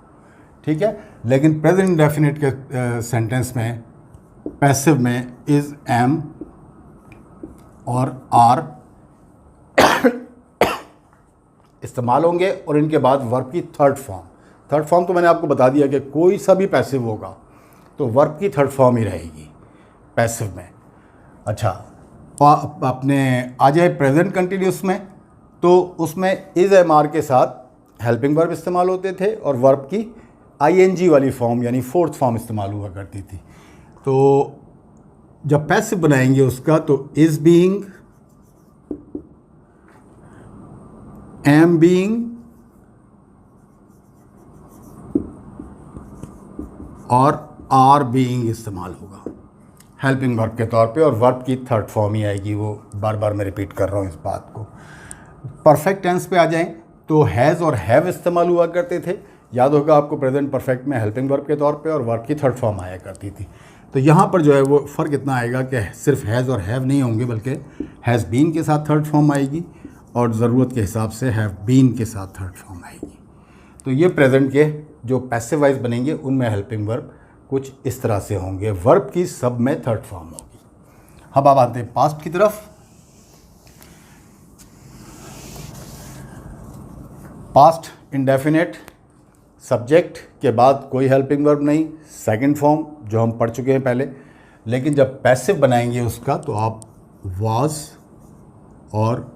ठीक है। लेकिन प्रेजेंट इंडेफिनिट के सेंटेंस में पैसिव में इज़, एम और आर इस्तेमाल होंगे और इनके बाद वर्ब की थर्ड फॉर्म तो मैंने आपको बता दिया कि कोई सा भी पैसिव होगा तो वर्ब की थर्ड फॉर्म ही रहेगी पैसिव में। अच्छा, अपने आ जाए प्रेजेंट कंटिन्यूस में, तो उसमें इज़ एम आर के साथ हेल्पिंग वर्ब इस्तेमाल होते थे और वर्ब की आईएनजी वाली फॉर्म यानी फोर्थ फॉर्म इस्तेमाल हुआ करती थी। तो जब पैसिव बनाएंगे उसका तो इज़ बीइंग, एम बीइंग और आर बीइंग इस्तेमाल होगा हेल्पिंग वर्ब के तौर पे और वर्ब की थर्ड फॉर्म ही आएगी। वो बार बार मैं रिपीट कर रहा हूँ इस बात को। परफेक्ट टेंस पे आ जाएं तो हैज़ और हैव इस्तेमाल हुआ करते थे। याद होगा आपको, प्रेजेंट परफेक्ट में हेल्पिंग वर्ब के तौर पे और वर्ब की थर्ड फॉर्म आया करती थी। तो यहाँ पर जो है वो फ़र्क इतना आएगा कि सिर्फ हैज़ और हैव नहीं होंगे, बल्कि हैज़ बीन के साथ थर्ड फॉर्म आएगी और ज़रूरत के हिसाब से हैव बीन के साथ थर्ड फॉर्म आएगी। तो ये प्रेजेंट के जो पैसिव वाइज बनेंगे उनमें हेल्पिंग वर्ब कुछ इस तरह से होंगे, वर्ब की सब में थर्ड फॉर्म होगी। अब आप आते हैं पास्ट की तरफ। पास्ट इंडेफिनेट, सब्जेक्ट के बाद कोई हेल्पिंग वर्ब नहीं, सेकंड फॉर्म जो हम पढ़ चुके हैं पहले। लेकिन जब पैसिव बनाएंगे उसका तो आप वाज और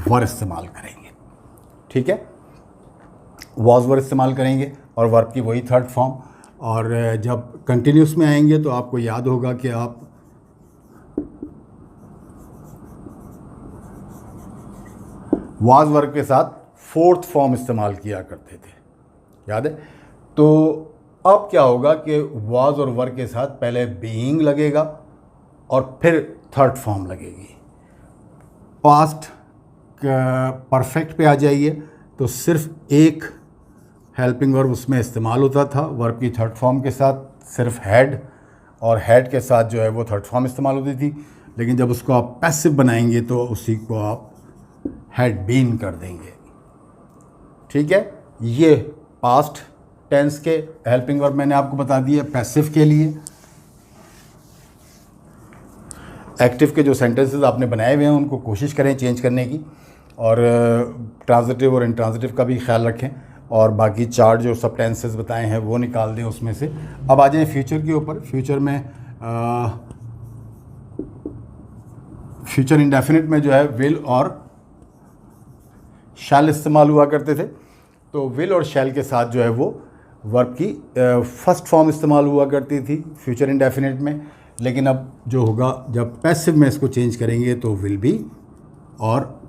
वर इस्तेमाल करेंगे, ठीक है। वाज वर इस्तेमाल करेंगे और वर्ब की वही थर्ड फॉर्म। और जब कंटिन्यूस में आएंगे तो आपको याद होगा कि आप वाज वर्ब के साथ फोर्थ फॉर्म इस्तेमाल किया करते थे, याद है। तो अब क्या होगा कि वाज और वर के साथ पहले बीइंग लगेगा और फिर थर्ड फॉर्म लगेगी। पास्ट परफेक्ट पे आ जाइए तो सिर्फ एक हेल्पिंग वर्ब उसमें इस्तेमाल होता था वर्ब की थर्ड फॉर्म के साथ, सिर्फ हैड, और हैड के साथ जो है वो थर्ड फॉर्म इस्तेमाल होती थी। लेकिन जब उसको आप पैसिव बनाएंगे तो उसी को आप हैड बीन कर देंगे, ठीक है। ये पास्ट टेंस के हेल्पिंग वर्ब मैंने आपको बता दिए। पैसिव के लिए एक्टिव के जो सेंटेंसेस आपने बनाए हुए हैं उनको कोशिश करें चेंज करने की, और ट्रांजिटिव और इंट्रांजिटिव का भी ख्याल रखें, और बाकी चार जो सब टेंसेस बताए हैं वो निकाल दें उसमें से। अब आ जाएं फ्यूचर के ऊपर। फ्यूचर में फ्यूचर इंडेफिनिट में जो है विल और शैल इस्तेमाल हुआ करते थे। तो विल और शैल के साथ जो है वो वर्ब की फर्स्ट फॉर्म इस्तेमाल हुआ करती थी फ्यूचर इंडेफिनिट में। लेकिन अब जो होगा जब पैसिव में इसको चेंज करेंगे तो विल बी और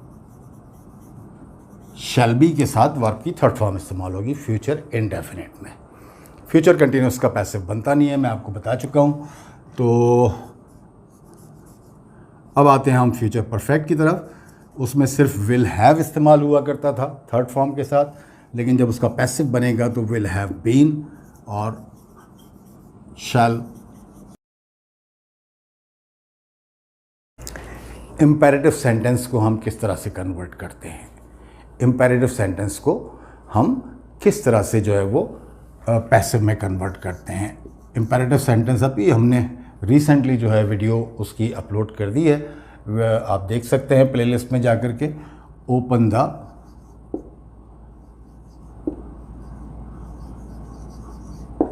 शैल बी के साथ वर्ब की थर्ड फॉर्म इस्तेमाल होगी फ्यूचर इंडेफिनिट में। फ्यूचर कंटिन्यूस का पैसिव बनता नहीं है, मैं आपको बता चुका हूँ। तो अब आते हैं हम फ्यूचर परफेक्ट की तरफ। उसमें सिर्फ विल हैव इस्तेमाल हुआ करता था थर्ड फॉर्म के साथ, लेकिन जब उसका पैसिव बनेगा तो विल हैव बीन और शैल। इम्पेरेटिव सेंटेंस को हम किस तरह से कन्वर्ट करते हैं, इम्पेरेटिव सेंटेंस को हम किस तरह से जो है वो पैसिव में कन्वर्ट करते हैं। इम्पेरेटिव सेंटेंस अभी हमने रिसेंटली जो है वीडियो उसकी अपलोड कर दी है, आप देख सकते हैं प्लेलिस्ट में जाकर के। Open the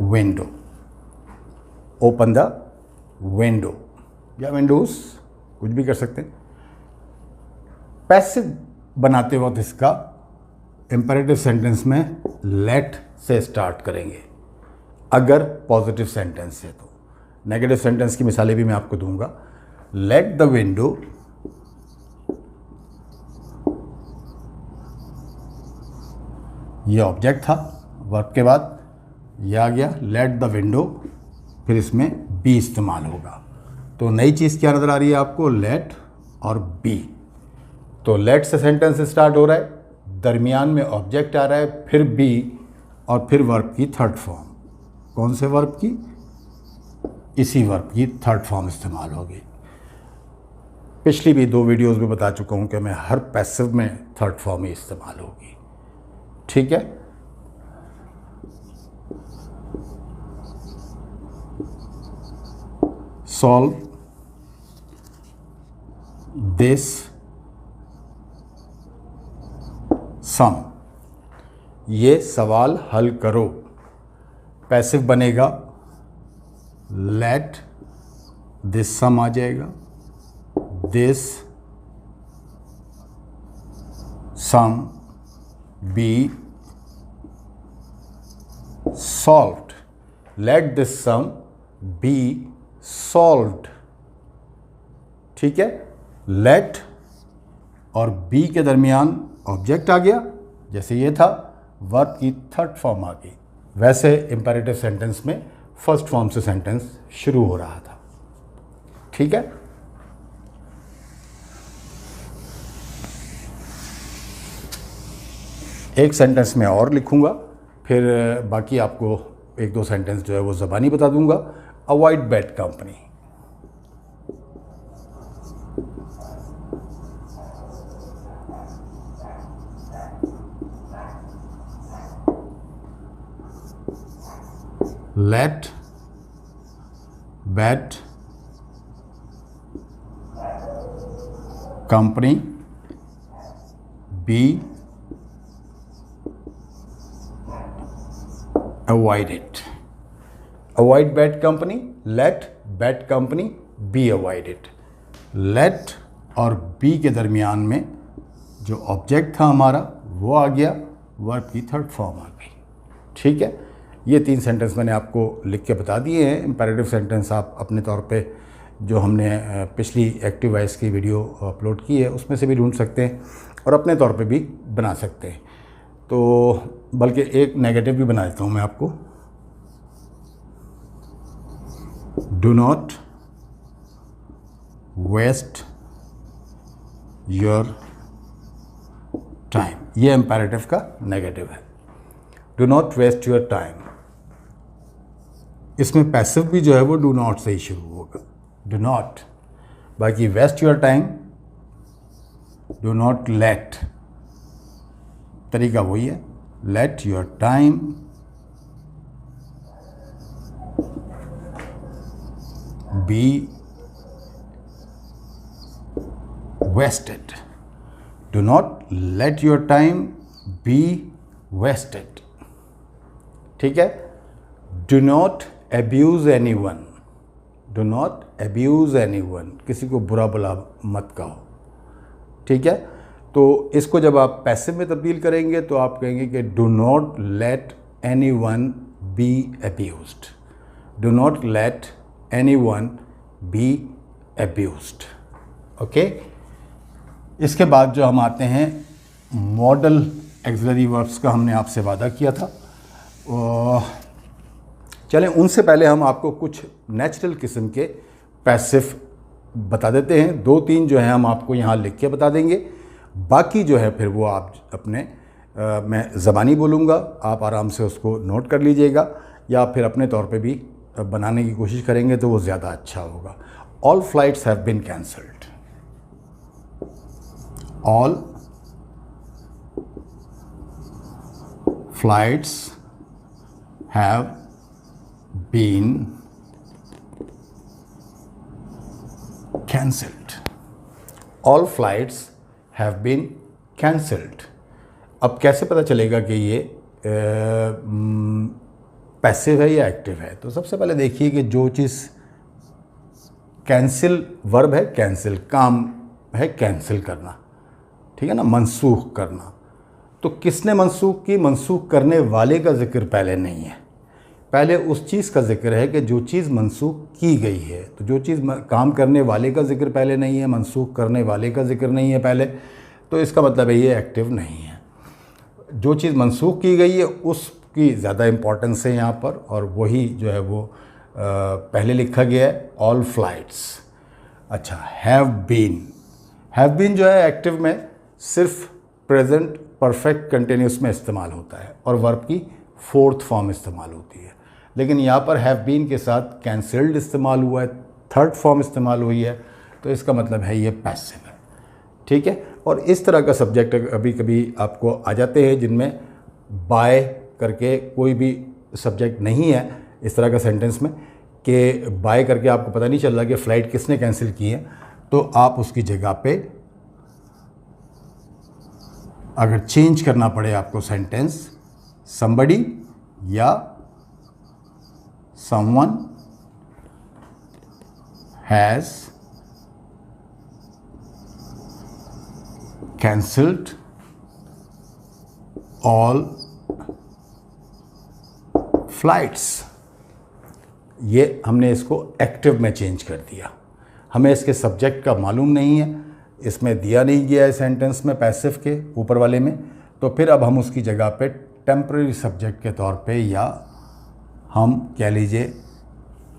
window, open the window या विंडोज, कुछ भी कर सकते हैं। पैसिव बनाते वक्त इसका इम्पेरेटिव सेंटेंस में लेट से स्टार्ट करेंगे अगर पॉजिटिव सेंटेंस है। तो नेगेटिव सेंटेंस की मिसालें भी मैं आपको दूंगा। लेट द विंडो ये ऑब्जेक्ट था, वर्ब के बाद ये आ गया लेट द विंडो, फिर इसमें बी इस्तेमाल होगा। तो नई चीज़ क्या नज़र आ रही है आपको, लेट और बी। तो लेट से सेंटेंस स्टार्ट हो रहा है, दरमियान में ऑब्जेक्ट आ रहा है, फिर बी और फिर वर्ब की थर्ड फॉर्म। कौन से वर्ब की, इसी वर्ब की थर्ड फॉर्म इस्तेमाल होगी। पिछली भी 2 वीडियोस में बता चुका हूँ कि मैं हर पैसिव में थर्ड फॉर्म ही इस्तेमाल होगी। ठीक है, सॉल्व दिस सम, ये सवाल हल करो। पैसिव बनेगा लेट दिस सम आ जाएगा, this sum be solved, let this sum be solved. ठीक है, लेट और बी के दरमियान ऑब्जेक्ट आ गया, जैसे ये था वर्ब की थर्ड फॉर्म आ गई। वैसे इंपेरेटिव सेंटेंस में फर्स्ट फॉर्म से सेंटेंस शुरू हो रहा था। ठीक है, एक सेंटेंस में और लिखूंगा, फिर बाकी आपको 1-2 सेंटेंस जो है वो ज़बानी बता दूंगा। Avoid bad company, let bad company be avoided. Avoid bad company, let bad company be avoided. let और be के दरमियान में जो ऑब्जेक्ट था हमारा वो आ गया, वर्ब की थर्ड फॉर्म आ गई। ठीक है, ये 3 सेंटेंस मैंने आपको लिख के बता दिए हैं। इंपेरेटिव सेंटेंस आप अपने तौर पे जो हमने पिछली एक्टिव वॉइस की वीडियो अपलोड की है उसमें से भी ढूंढ सकते हैं और अपने तौर पे भी बना सकते हैं। तो बल्कि एक नेगेटिव भी बना देता हूँ मैं आपको। Do not waste your time, ये इंपेरेटिव का नेगेटिव है। Do not waste your time, इसमें पैसिव भी जो है वो डू नॉट से ही शुरू होगा, डू नॉट। बाकी waste your time, do not let, तरीका वही है, let your time be wasted, do not let your time be wasted. ठीक है, do not abuse anyone, do not abuse anyone, किसी को बुरा भला मत कहो। ठीक है, तो इसको जब आप पैसिव में तब्दील करेंगे तो आप कहेंगे कि do not let anyone be abused, do not let anyone be abused. Okay, इसके बाद जो हम आते हैं मॉडल एक्सिलरी वर्ब्स का, हमने आपसे वादा किया था। चलें उनसे पहले हम आपको कुछ नेचुरल किस्म के पैसिव बता देते हैं। 2-3 जो हैं हम आपको यहाँ लिख के बता देंगे, बाकी जो है फिर वो आप अपने मैं ज़बानी बोलूँगा, आप आराम से उसको नोट कर लीजिएगा या फिर अपने तौर पे भी बनाने की कोशिश करेंगे तो वो ज़्यादा अच्छा होगा। All flights have been cancelled, ऑल फ्लाइट्स have been cancelled, all flights have been cancelled। अब कैसे पता चलेगा कि ये पैसिव है या एक्टिव है? तो सबसे पहले देखिए कि जो चीज़ कैंसिल वर्ब है, कैंसिल काम है, कैंसिल करना, ठीक है ना, मनसूख करना। तो किसने मनसूख की? मनसूख करने वाले का जिक्र पहले नहीं है, पहले उस चीज़ का जिक्र है कि जो चीज़ मनसूख की गई है। तो जो चीज़ काम करने वाले का जिक्र पहले नहीं है, मनसूख करने वाले का जिक्र नहीं है पहले, तो इसका मतलब है ये एक्टिव नहीं है। जो चीज़ मनसूख की गई है उसकी ज़्यादा इम्पोर्टेंस है यहाँ पर, और वही जो है वो पहले लिखा गया है, ऑल फ्लाइट्स। अच्छा, हैव बीन जो है एक्टिव में सिर्फ प्रेजेंट परफेक्ट कंटिन्यूस में इस्तेमाल होता है और वर्ब की 4th फॉर्म इस्तेमाल होती है। लेकिन यहाँ पर हैव बीन के साथ कैंसल्ड इस्तेमाल हुआ है, थर्ड फॉर्म इस्तेमाल हुई है, तो इसका मतलब है ये पैसिव है। ठीक है। और इस तरह का सब्जेक्ट कभी कभी आपको आ जाते हैं जिनमें बाय करके कोई भी सब्जेक्ट नहीं है इस तरह का सेंटेंस में, कि बाय करके आपको पता नहीं चल रहा कि फ़्लाइट किसने कैंसिल की है, तो आप उसकी जगह पे अगर चेंज करना पड़े आपको सेंटेंस, somebody या someone has cancelled all flights, ये हमने इसको एक्टिव में चेंज कर दिया। हमें इसके सब्जेक्ट का मालूम नहीं है, इसमें दिया नहीं गया है सेंटेंस में पैसिव के ऊपर वाले में, तो फिर अब हम उसकी जगह पे टेम्पररी सब्जेक्ट के तौर पे, या हम कह लीजिए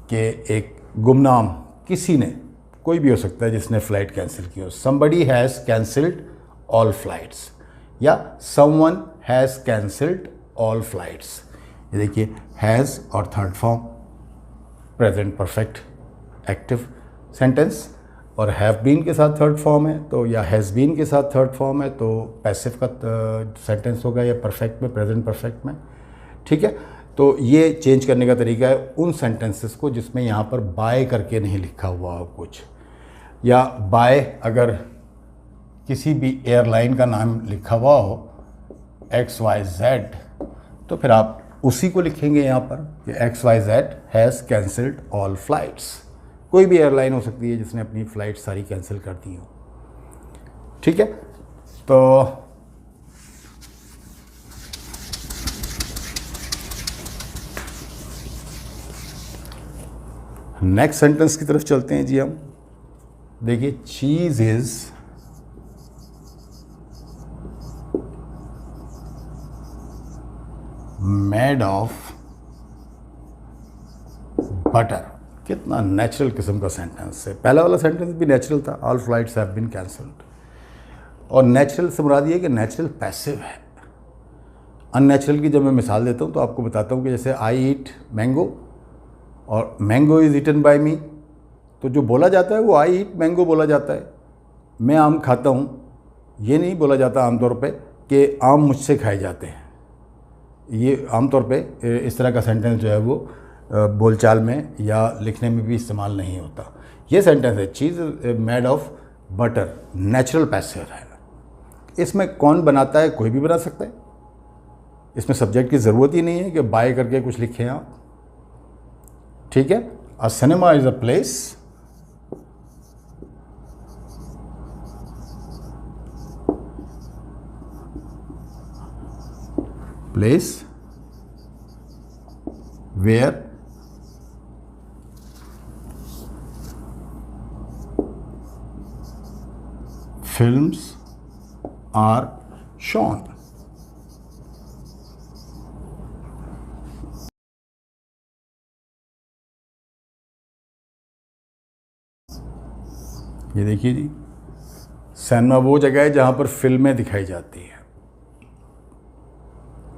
कि एक गुमनाम किसी ने, कोई भी हो सकता है जिसने फ़्लाइट कैंसिल की हो, somebody has cancelled all flights या someone has cancelled all flights। ये देखिए हैज़ और third form present perfect active sentence, और हैव बीन के साथ थर्ड फॉर्म है तो, या हैज़ बीन के साथ थर्ड फॉर्म है तो पैसिव का सेंटेंस होगा, या परफेक्ट में, प्रेजेंट परफेक्ट में। ठीक है। तो ये चेंज करने का तरीका है उन सेंटेंसेस को जिसमें यहाँ पर बाय करके नहीं लिखा हुआ हो कुछ, या बाय अगर किसी भी एयरलाइन का नाम लिखा हुआ हो XYZ, तो फिर आप उसी को लिखेंगे यहाँ पर कि XYZ हैज़ कैंसल्ड ऑल फ्लाइट्स। कोई भी एयरलाइन हो सकती है जिसने अपनी फ़्लाइट सारी कैंसिल कर दी हो। ठीक है। तो नेक्स्ट सेंटेंस की तरफ चलते हैं जी हम। देखिए चीज़ इज़ मेड ऑफ बटर। कितना नेचुरल किस्म का सेंटेंस है। पहला वाला सेंटेंस भी नेचुरल था, all flights have been cancelled, और नेचुरल से मुराद ये है कि नेचुरल पैसिव है। अननेचुरल की जब मैं मिसाल देता हूँ तो आपको बताता हूँ कि जैसे आई ईट मैंगो और मैंगो इज़ ईटन बाय मी, तो जो बोला जाता है वो आई ईट मैंगो बोला जाता है। मैं आम खाता हूँ ये नहीं बोला जाता आमतौर पे कि आम मुझसे खाए जाते हैं। ये आमतौर पे इस तरह का सेंटेंस जो है वो बोलचाल में या लिखने में भी इस्तेमाल नहीं होता। ये सेंटेंस है cheese made of butter, natural passive है। इसमें कौन बनाता है, कोई भी बना सकता है। इसमें सब्जेक्ट की ज़रूरत ही नहीं है कि बाय करके कुछ लिखें आप। ठीक है। अ cinema is a place where films are shown। ये देखिए जी, सिनेमा वो जगह है जहाँ पर फिल्में दिखाई जाती हैं।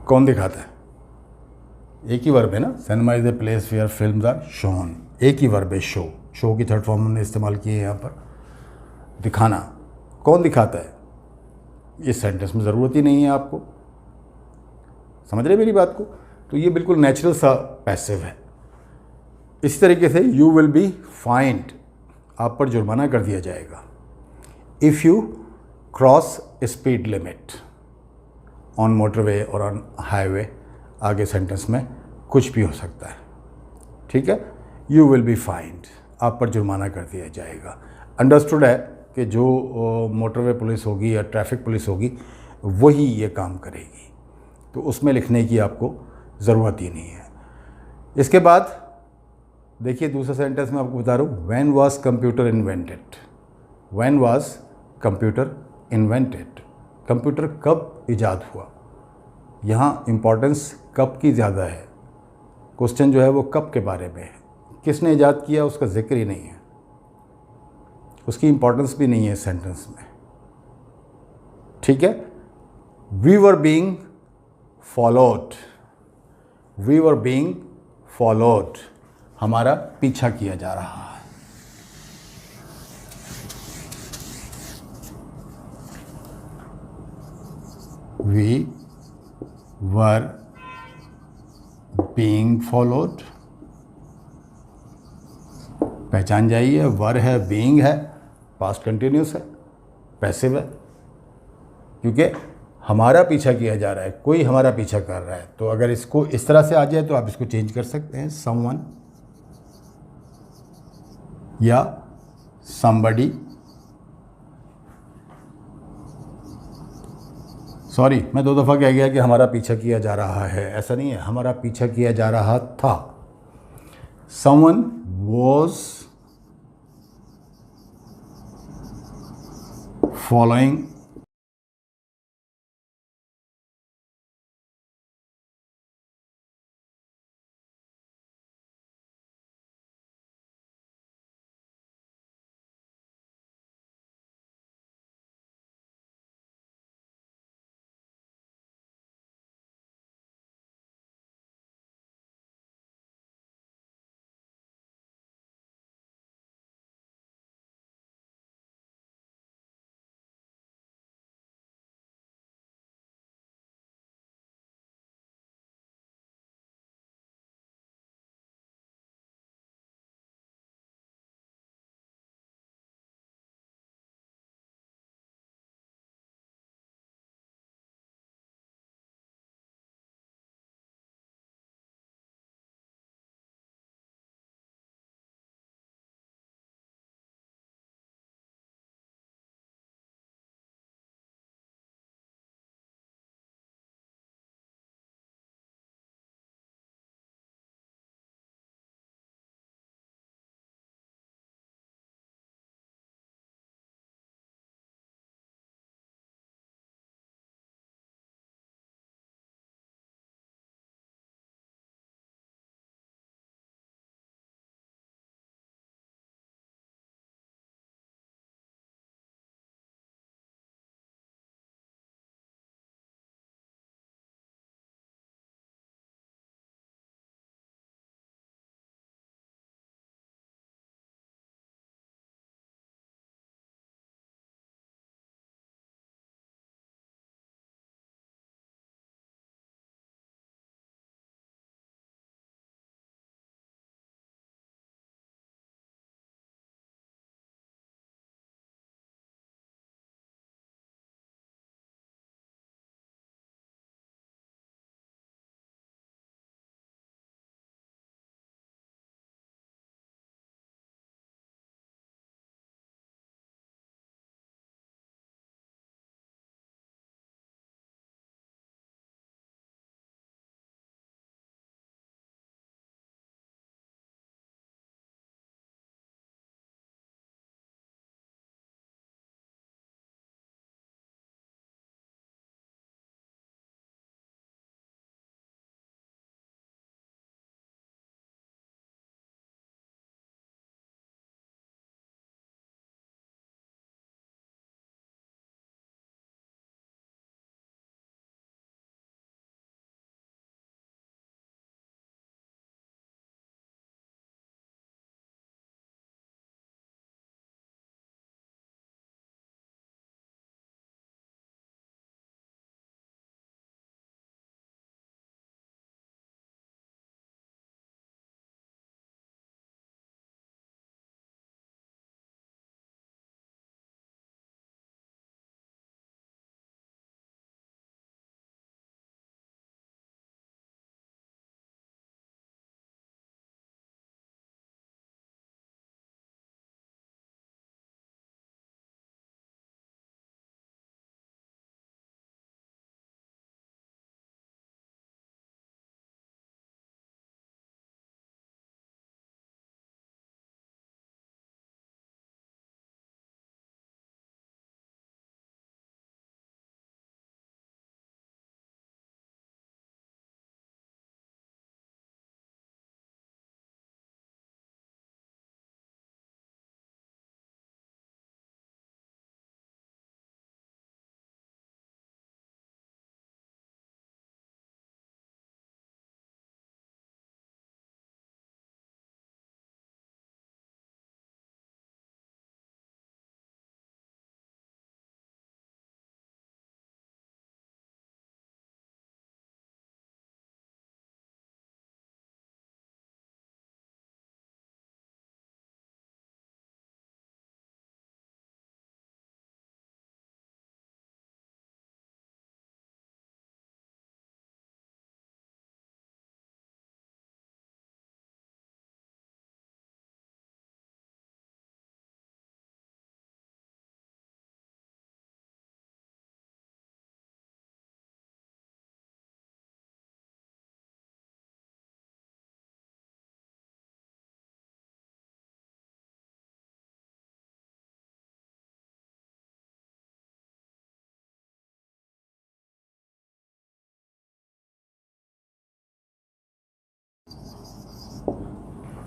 कौन दिखाता है? एक ही वर्ब है ना, cinema is a place where films are shown. एक ही वर्ब है शो, शो की थर्ड फॉर्म हमने इस्तेमाल की है यहाँ पर। दिखाना, कौन दिखाता है? इस सेंटेंस में ज़रूरत ही नहीं है आपको। समझ रहे मेरी बात को? तो ये बिल्कुल नेचुरल सा पैसिव है। इसी तरीके से यू विल बी फाइंड, आप पर जुर्माना कर दिया जाएगा। If you cross speed limit on motorway और ऑन हाईवे, आगे सेंटेंस में कुछ भी हो सकता है। ठीक है। यू विल बी फाइंड, आप पर जुर्माना कर दिया जाएगा। अंडरस्टूड है कि जो मोटरवे पुलिस होगी या ट्रैफिक पुलिस होगी वही ये काम करेगी, तो उसमें लिखने की आपको ज़रूरत ही नहीं है। इसके बाद देखिए दूसरा सेंटेंस मैं आपको बता रहा हूँ, when was computer invented. When was computer invented, computer कब ईजाद हुआ। यहाँ इम्पोर्टेंस कब की ज़्यादा है। क्वेश्चन जो है वो कब के बारे में है, किसने ईजाद किया उसका जिक्र ही नहीं है, उसकी इम्पोर्टेंस भी नहीं है सेंटेंस में। ठीक है। We were being followed, we were being followed, हमारा पीछा किया जा रहा है। वी वर बीइंग फॉलोड, पहचान जाइए, वर है, बीइंग है, पास्ट कंटिन्यूस है, पैसिव है, क्योंकि हमारा पीछा किया जा रहा है, कोई हमारा पीछा कर रहा है। तो अगर इसको इस तरह से आ जाए तो आप इसको चेंज कर सकते हैं, समवन या somebody, सॉरी मैं 2 दफ़ा कह गया कि हमारा पीछा किया जा रहा है, ऐसा नहीं है, हमारा पीछा किया जा रहा था। someone was following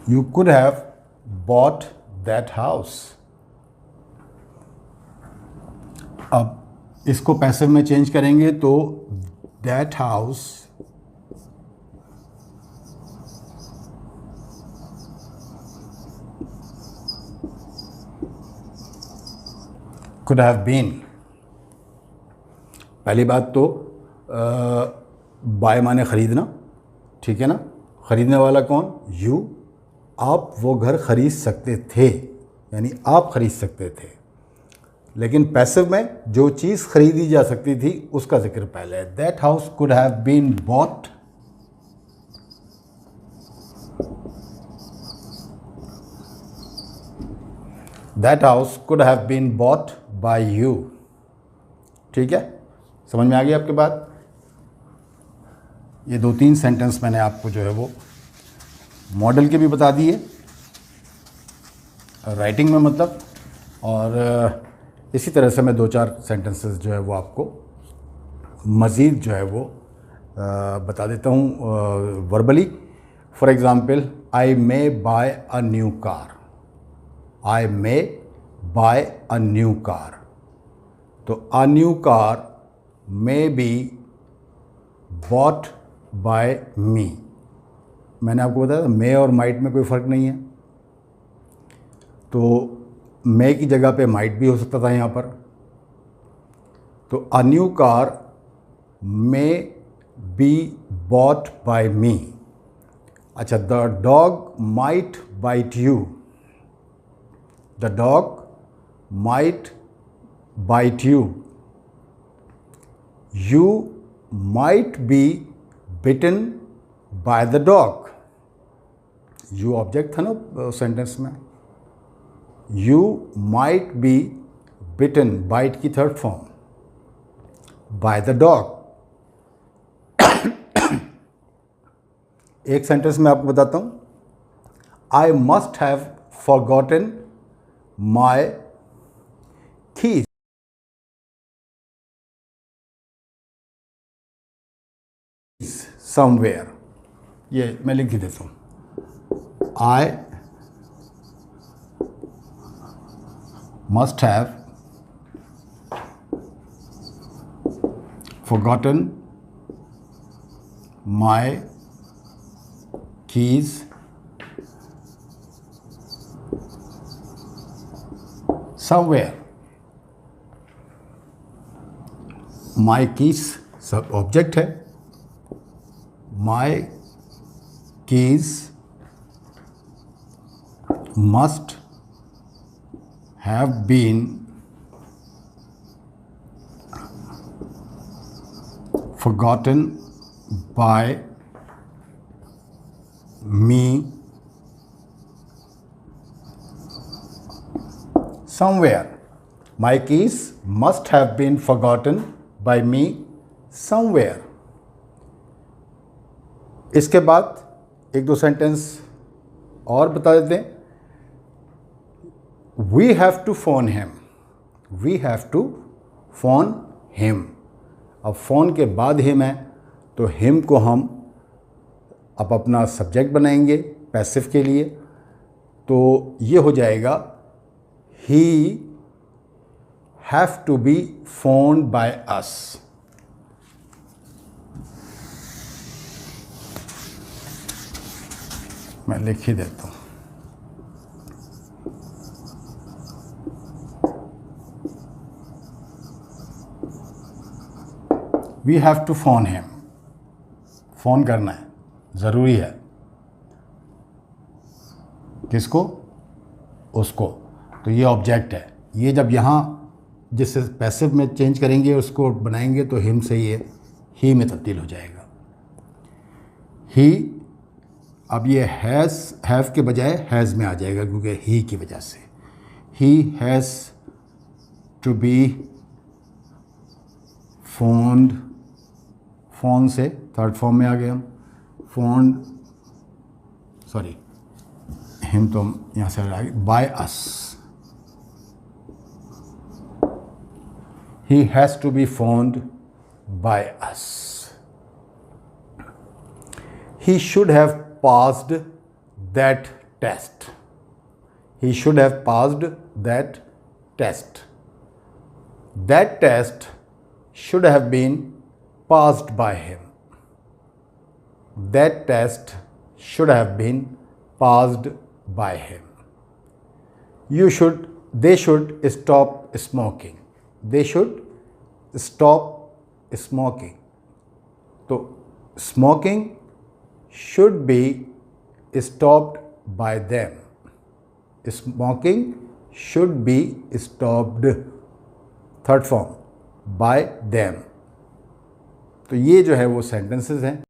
You could have bought that house. अब इसको पैसिव में चेंज करेंगे तो that house could have been. पहली बात तो बाय माने ख़रीदना, ठीक है ना। ख़रीदने वाला कौन? यू। आप वो घर ख़रीद सकते थे, यानी आप ख़रीद सकते थे। लेकिन पैसिव में जो चीज़ ख़रीदी जा सकती थी उसका जिक्र पहले है। That house could have been bought that house could have been bought by you. ठीक है, समझ में आ गई आपकी बात। ये 2-3 सेंटेंस मैंने आपको जो है वो मॉडल के भी बता दिए, राइटिंग में मतलब, और इसी तरह से मैं 2-4 सेंटेंसेस जो है वो आपको मज़ीद जो है वो बता देता हूँ verbally. For example, I may buy a new car. I may buy a new car. तो a new car may be bought by me. मैंने आपको बताया मे और माइट में कोई फ़र्क नहीं है, तो मे की जगह पे माइट भी हो सकता था यहाँ पर। तो a new car may be bought by me. अच्छा, the dog might bite you. The dog might bite you. You might be bitten by the dog. You object था ना सेंटेंस में। You might be bitten, bite की third form, by the dog. एक sentence में आपको बताता हूं, I must have forgotten my keys somewhere. ये मैं लिख ही देता हूं, I must have forgotten my keys somewhere. My keys सब ऑब्जेक्ट है। My keys must have been forgotten by me somewhere. My keys must have been forgotten by me somewhere. इसके बाद 1-2 सेंटेंस और बता देते हैं। We have to phone him. We have to phone him. अब phone के बाद him है, तो him को हम अब अपना सब्जेक्ट बनाएंगे पैसिव के लिए। तो ये हो जाएगा he have to be phoned by us. मैं लिख ही देता हूँ। We have to phone him. Phone करना है, ज़रूरी है। किसको? उसको। तो ये ऑब्जेक्ट है। ये जब यहाँ जिससे पैसिव में चेंज करेंगे उसको बनाएंगे तो हिम से ये ही में तब्दील हो जाएगा। ही, अब ये हैव के बजाय हैज़ में आ जाएगा क्योंकि ही की वजह से। He has to be phoned, phone से थर्ड फॉर्म में आ गए हम। फोन्ड, सॉरी हिम तो यहाँ से आ गए, by us. He has to be phoned by us. He should have passed that test. He should have passed that test. That test should have been passed by him. That test should have been passed by him. They should stop smoking. They should stop smoking. तो smoking should be stopped by them. Smoking should be stopped. Third form, by them. तो ये जो है वो sentences हैं